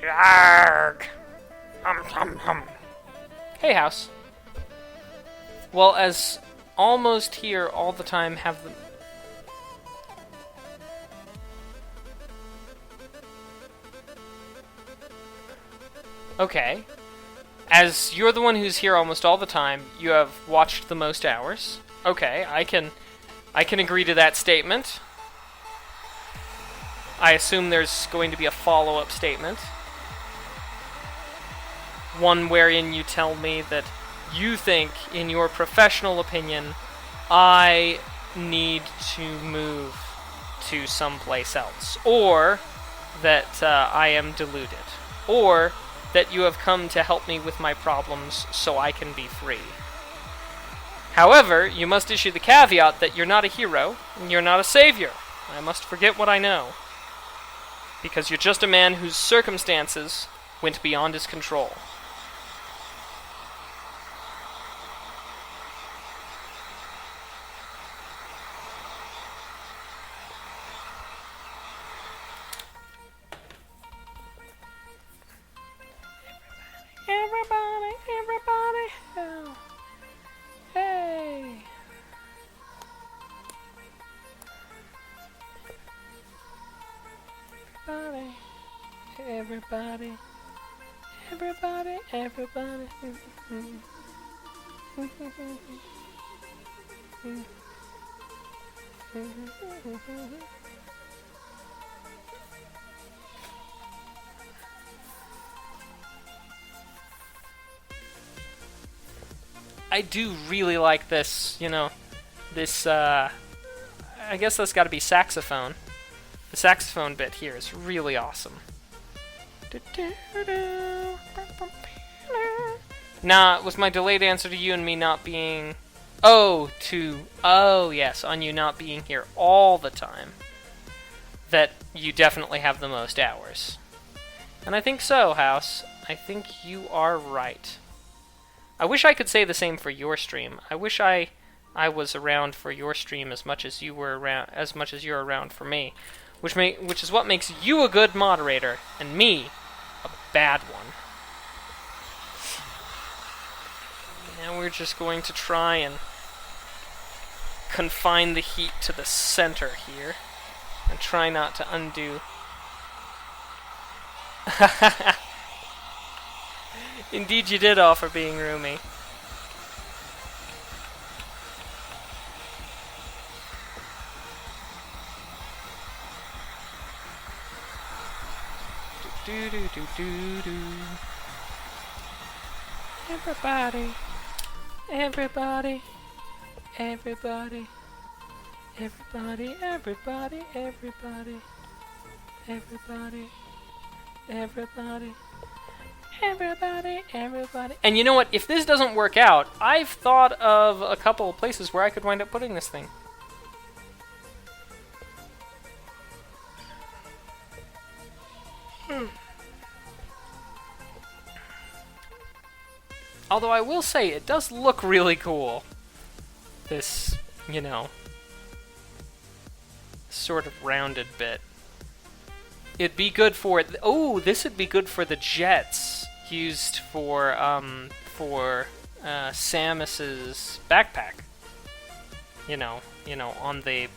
Yarg! Hum hum hum. Hey, House. Well, as almost here all the time have the... Okay. As you're the one who's here almost all the time, you have watched the most hours. Okay, I can agree to that statement. I assume there's going to be a follow-up statement. One wherein you tell me that you think, in your professional opinion, I need to move to someplace else. Or that I am deluded. Or that you have come to help me with my problems so I can be free. However, you must issue the caveat that you're not a hero, and you're not a savior. I must forget what I know. Because you're just a man whose circumstances went beyond his control. Everybody, oh. Hey. Everybody. I do really like this, this, I guess that's gotta be saxophone. The saxophone bit here is really awesome. Nah, was my delayed answer to you and me not being... Oh, yes, on you not being here all the time. That you definitely have the most hours. And I think so, House. I think you are right. I wish I could say the same for your stream. I wish I was around for your stream as much as you were around, as much as you're around for me, which is what makes you a good moderator and me a bad one. Now we're just going to try and confine the heat to the center here and try not to undo. Indeed you did offer being roomy. Do do do do do. Everybody, everybody, everybody, everybody, everybody, everybody, everybody, everybody. Everybody, everybody. And you know what? If this doesn't work out, I've thought of a couple of places where I could wind up putting this thing. Although I will say, it does look really cool. This, you know, sort of rounded bit. It'd be good for... Oh, this would be good for the jets used for Samus's backpack. You know, on the...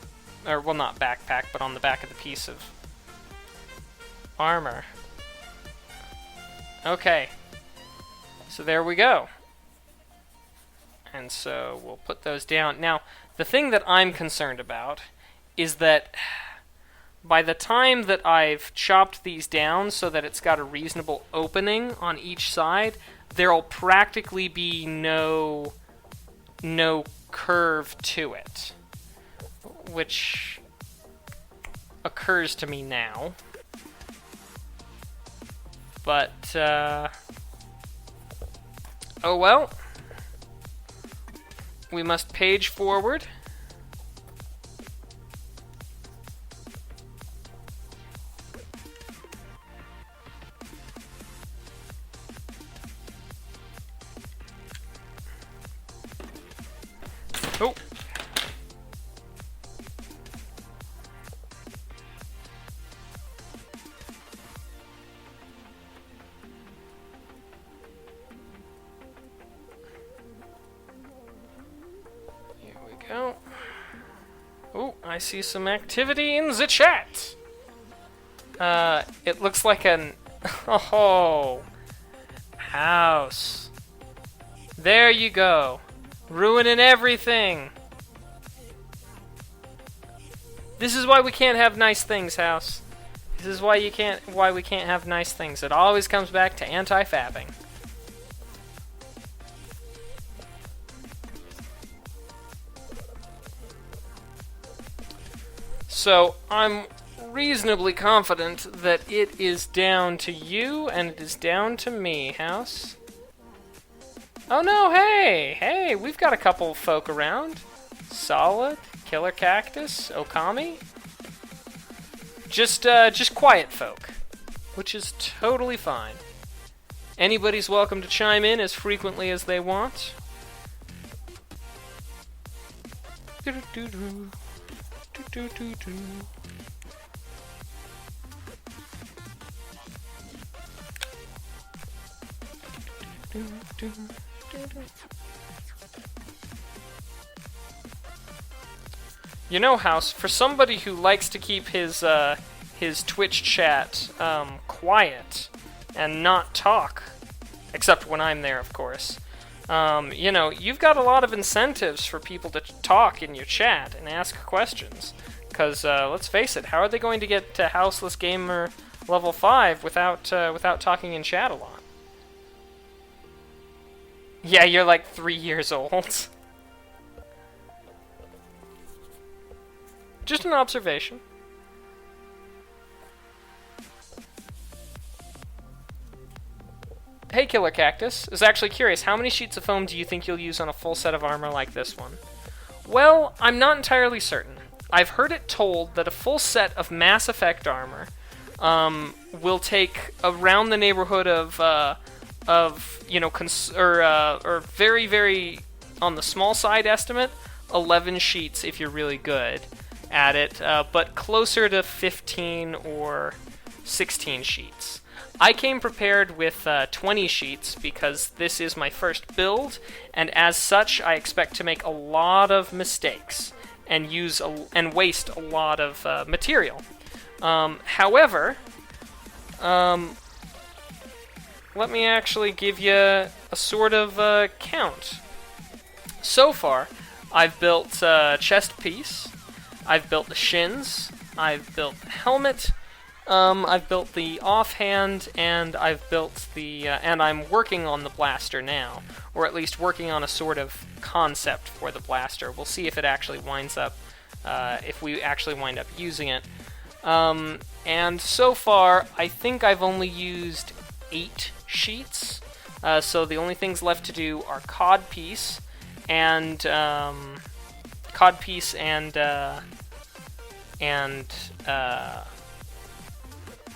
Or, well, not backpack, but on the back of the piece of armor. Okay. So there we go. And so we'll put those down. Now, the thing that I'm concerned about is that by the time that I've chopped these down so that it's got a reasonable opening on each side, there'll practically be no curve to it, which occurs to me now. But, oh well. We must page forward. Oh. Here we go. Oh, I see some activity in the chat. It looks like an oh house. There you go. Ruining everything. This is why we can't have nice things, House. This is why we can't have nice things. It always comes back to anti-fapping. So, I'm reasonably confident that it is down to you and it is down to me, House. Oh no, hey, we've got a couple folk around. Solid, Killer Cactus, Okami. Just quiet folk, which is totally fine. Anybody's welcome to chime in as frequently as they want. You know, House, for somebody who likes to keep his Twitch chat quiet and not talk, except when I'm there, of course, you know, you've got a lot of incentives for people to talk in your chat and ask questions. Because, let's face it, how are they going to get to Houseless Gamer level 5 without talking in chat a lot? Yeah, you're like 3 years old. Just an observation. Hey, Killer Cactus. I was actually curious, how many sheets of foam do you think you'll use on a full set of armor like this one? Well, I'm not entirely certain. I've heard it told that a full set of Mass Effect armor will take around the neighborhood of you know, or very, very on the small side estimate, 11 sheets if you're really good at it, but closer to 15 or 16 sheets. I came prepared with 20 sheets because this is my first build, and as such, I expect to make a lot of mistakes and waste a lot of material. However, let me actually give you a sort of count. So far, I've built a chest piece, I've built the shins, I've built the helmet, I've built the offhand, and I've built the, and I'm working on the blaster now, or at least working on a sort of concept for the blaster. We'll see if it actually winds up, if we actually wind up using it. And so far, I think I've only used 8 sheets. So the only things left to do are codpiece and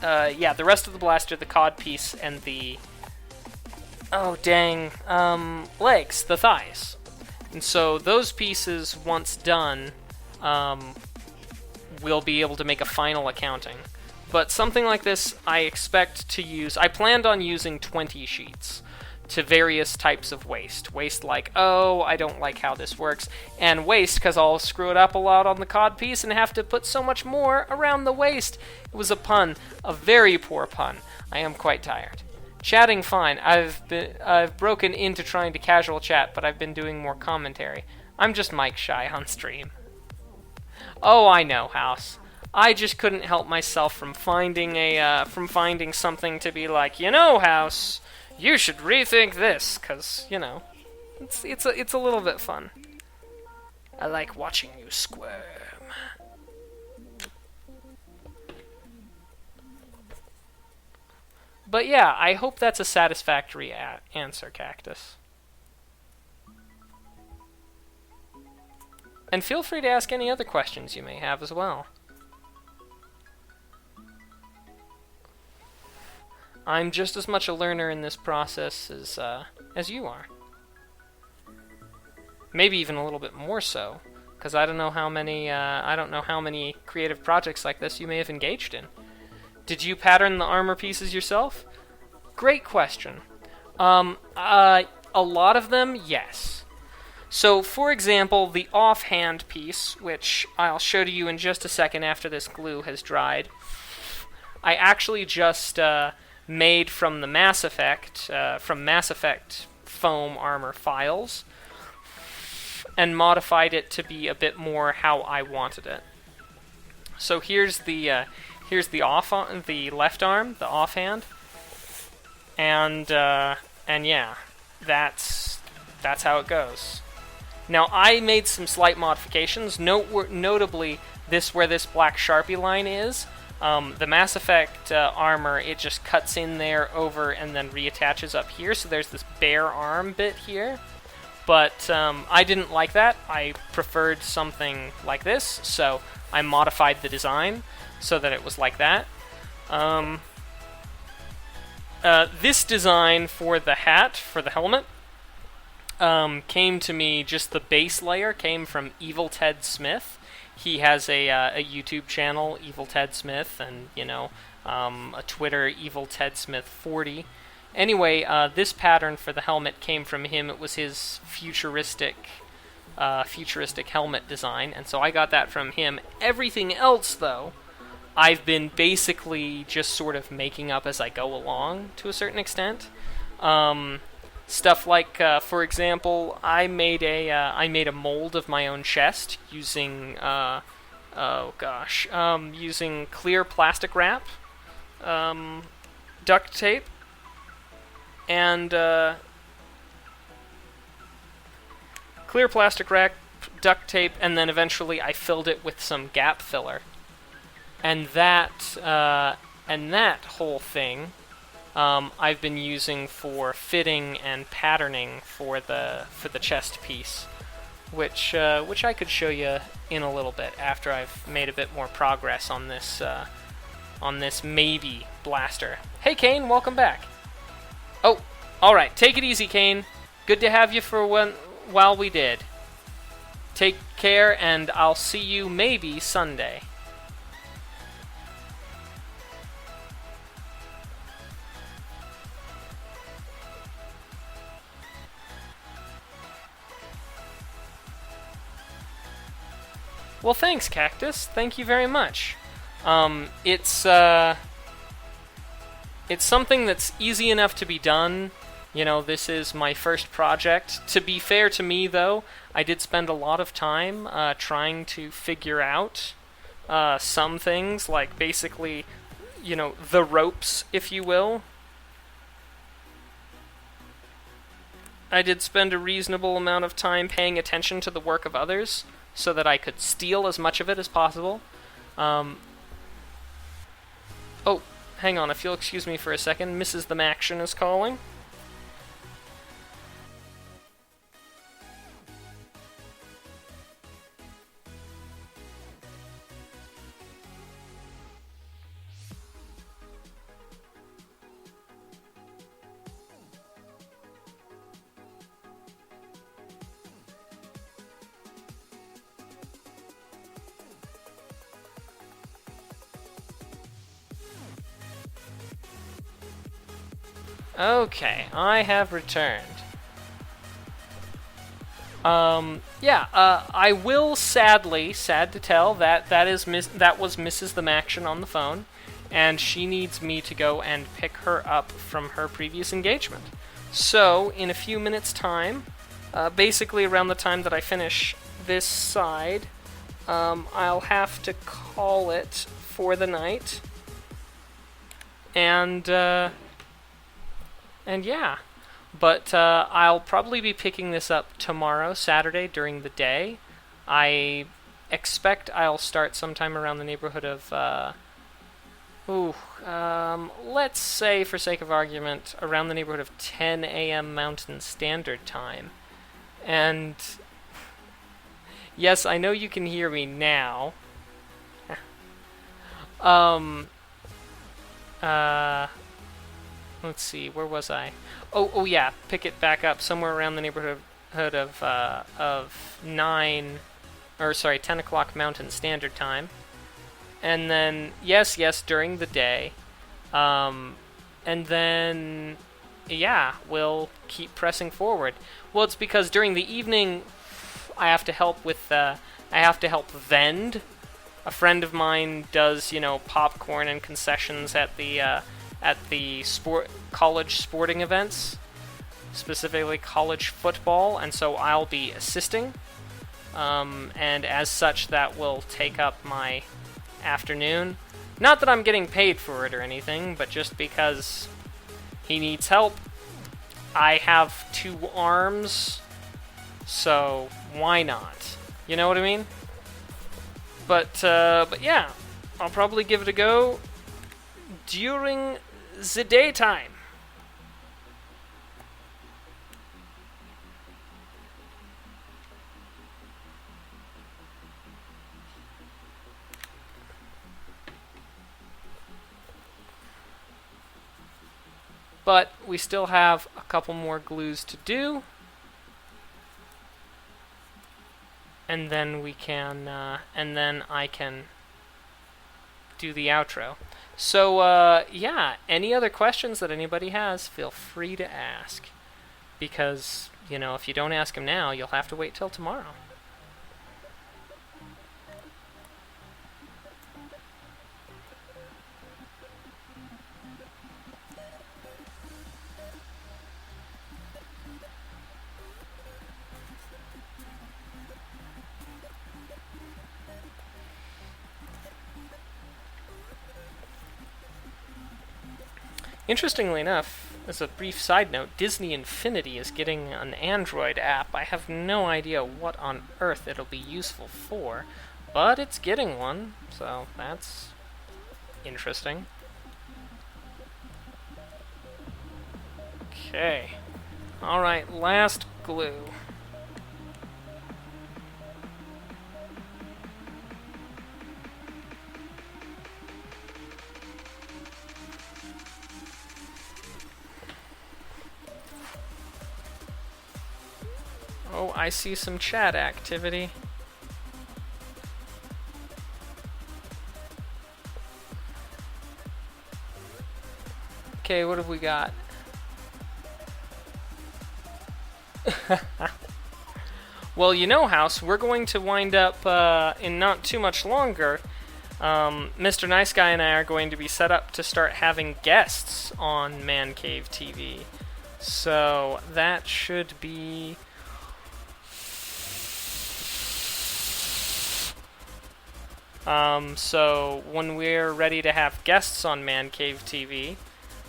yeah, the rest of the blaster, the codpiece, and the legs, the thighs. And so those pieces, once done, we'll be able to make a final accounting. But something like this, I expect to use... I planned on using 20 sheets to various types of waste. Waste like, oh, I don't like how this works. And waste, because I'll screw it up a lot on the codpiece and have to put so much more around the waist. It was a pun. A very poor pun. I am quite tired. Chatting fine. I've broken into trying to casual chat, but I've been doing more commentary. I'm just mic shy on stream. Oh, I know, House. I just couldn't help myself from finding something to be like, you know, House, you should rethink this, 'cause, you know, it's a little bit fun. I like watching you squirm. But yeah, I hope that's a satisfactory answer, Cactus. And feel free to ask any other questions you may have as well. I'm just as much a learner in this process as you are. Maybe even a little bit more so, because I don't know how many creative projects like this you may have engaged in. Did you pattern the armor pieces yourself? Great question. A lot of them, yes. So, for example, the offhand piece, which I'll show to you in just a second after this glue has dried, I actually just made from the Mass Effect foam armor files, and modified it to be a bit more how I wanted it. So here's the left arm, the offhand, and yeah, that's how it goes. Now I made some slight modifications. Notably, where this black Sharpie line is. The Mass Effect armor, it just cuts in there over and then reattaches up here, so there's this bare arm bit here. But I didn't like that. I preferred something like this, so I modified the design so that it was like that. This design for the hat, for the helmet, came to me, just the base layer came from Evil Ted Smith. He has a YouTube channel, Evil Ted Smith, and, you know, a Twitter, Evil Ted Smith 40. Anyway, this pattern for the helmet came from him. It was his futuristic helmet design, and so I got that from him. Everything else, though, I've been basically just sort of making up as I go along, to a certain extent. Stuff like, for example, I made a mold of my own chest using, using clear plastic wrap, duct tape, and clear plastic wrap, duct tape, and then eventually I filled it with some gap filler, and that whole thing. I've been using for fitting and patterning for the chest piece, which I could show you in a little bit after I've made a bit more progress on this maybe blaster. Hey Kane, welcome back. Oh, all right, take it easy, Kane. Good to have you for while we did. Take care, and I'll see you maybe Sunday. Well, thanks, Cactus. Thank you very much. It's something that's easy enough to be done. You know, this is my first project. To be fair to me, though, I did spend a lot of time trying to figure out some things, like basically, you know, the ropes, if you will. I did spend a reasonable amount of time paying attention to the work of others, so that I could steal as much of it as possible. Oh, hang on, if you'll excuse me for a second, Mrs. the Maction is calling. Okay, I have returned. I will sad to tell, that was Mrs. the Maction on the phone, and she needs me to go and pick her up from her previous engagement. So, in a few minutes' time, basically around the time that I finish this side, I'll have to call it for the night, and yeah. But I'll probably be picking this up tomorrow, Saturday, during the day. I expect I'll start sometime around the neighborhood of, let's say, for sake of argument, around the neighborhood of 10 a.m. Mountain Standard Time. And yes, I know you can hear me now. Let's see, where was I? Oh yeah, pick it back up somewhere around the neighborhood of 10 o'clock Mountain Standard Time. And then, yes, during the day. And then, yeah, we'll keep pressing forward. Well, it's because during the evening, I have to help vend. A friend of mine does, popcorn and concessions at the college sporting events, specifically college football, and so I'll be assisting. And as such, that will take up my afternoon. Not that I'm getting paid for it or anything, but just because he needs help. I have 2 arms, so why not? You know what I mean? But yeah, I'll probably give it a go during the daytime. But we still have a couple more glues to do. And then we can, and then I can do the outro. So, yeah, any other questions that anybody has, feel free to ask. Because, if you don't ask them now, you'll have to wait till tomorrow. Interestingly enough, as a brief side note, Disney Infinity is getting an Android app. I have no idea what on earth it'll be useful for, but it's getting one, so that's interesting. Okay. Alright, last glue. Oh, I see some chat activity. Okay, what have we got? Well, House, we're going to wind up in not too much longer. Mr. Nice Guy and I are going to be set up to start having guests on Man Cave TV. So that should be... So when we're ready to have guests on Man Cave TV,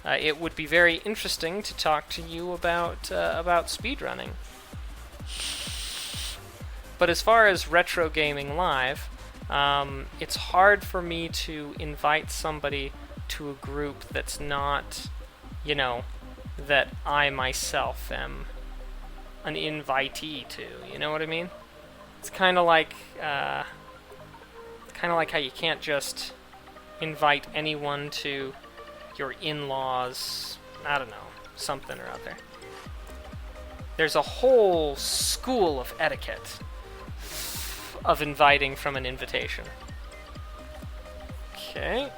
it would be very interesting to talk to you about speedrunning. But as far as Retro Gaming Live, it's hard for me to invite somebody to a group that's not, you know, that I myself am an invitee to. You know what I mean? It's kind of like how you can't just invite anyone to your in-laws, I don't know, something or other. There's a whole school of etiquette of inviting from an invitation. Okay.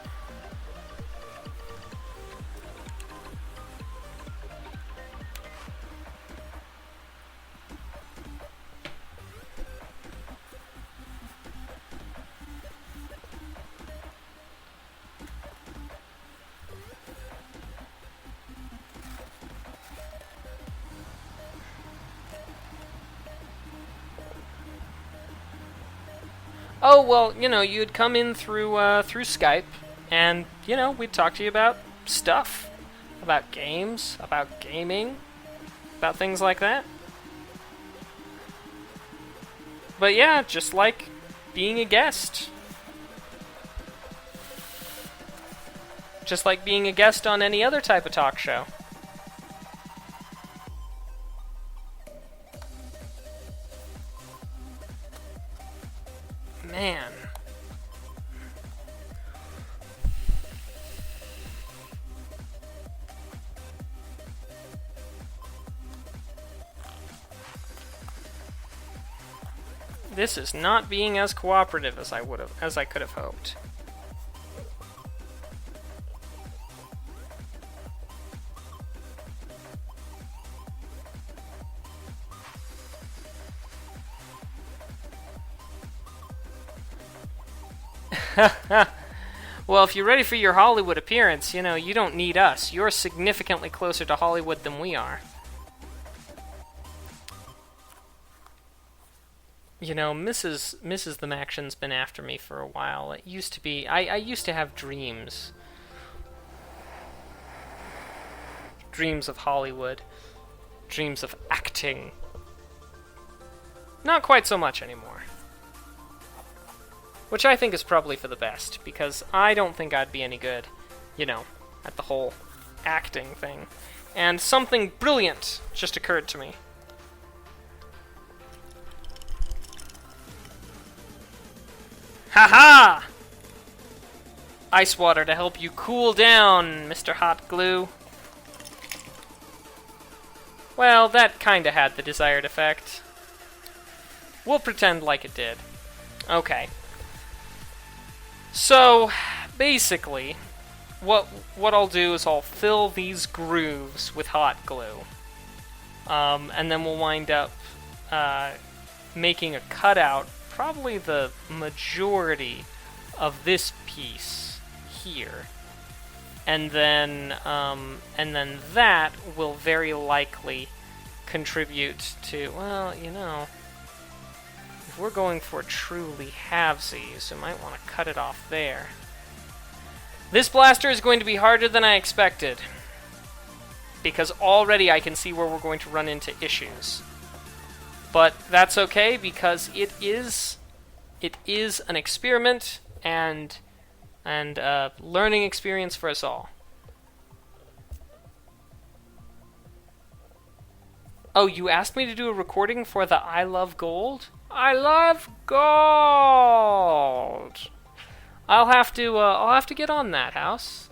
Oh, well, you know, you'd come in through Skype, and, you know, we'd talk to you about stuff. About games, about gaming, about things like that. But yeah, just like being a guest. Just like being a guest on any other type of talk show. Man. This is not being as cooperative as I could have hoped. Well, if you're ready for your Hollywood appearance, you know, you don't need us. You're significantly closer to Hollywood than we are. You know, Mrs. the Maction's been after me for a while. It used to be... I used to have dreams. Dreams of Hollywood. Dreams of acting. Not quite so much anymore. Which I think is probably for the best, because I don't think I'd be any good, you know, at the whole acting thing. And something brilliant just occurred to me. Ha-ha! Ice water to help you cool down, Mr. Hot Glue. Well, that kinda had the desired effect. We'll pretend like it did. Okay. So, basically, what I'll do is I'll fill these grooves with hot glue. And then we'll wind up making a cutout, probably the majority of this piece here. And then that will very likely contribute to, well, you know... If we're going for truly halvesies, we might want to cut it off there. This blaster is going to be harder than I expected, because already I can see where we're going to run into issues. But that's okay, because it is an experiment and a learning experience for us all. Oh, you asked me to do a recording for the I Love Gold? I love gold. I'll have to get on that, House.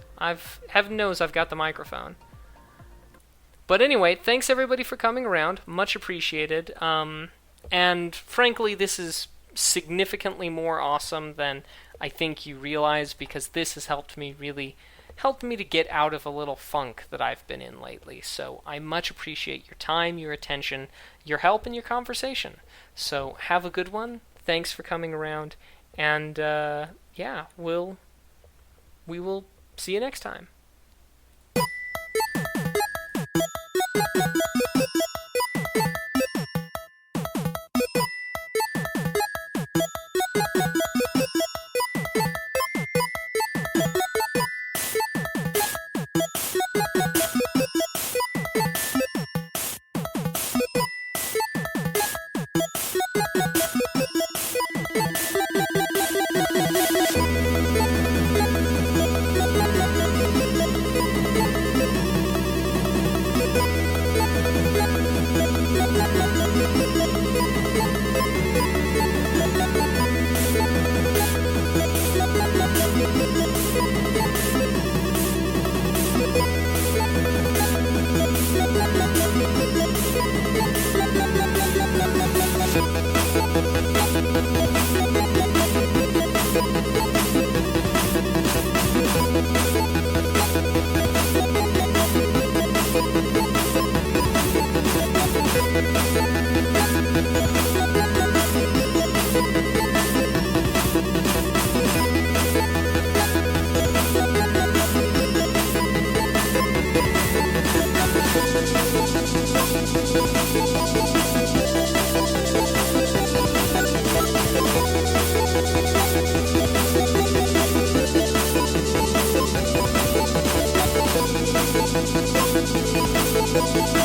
Heaven knows I've got the microphone. But anyway, thanks everybody for coming around. Much appreciated. And frankly, this is significantly more awesome than I think you realize, because this has helped me to get out of a little funk that I've been in lately. So I much appreciate your time, your attention, your help, and your conversation. So have a good one. Thanks for coming around. And yeah, we will see you next time. Bye.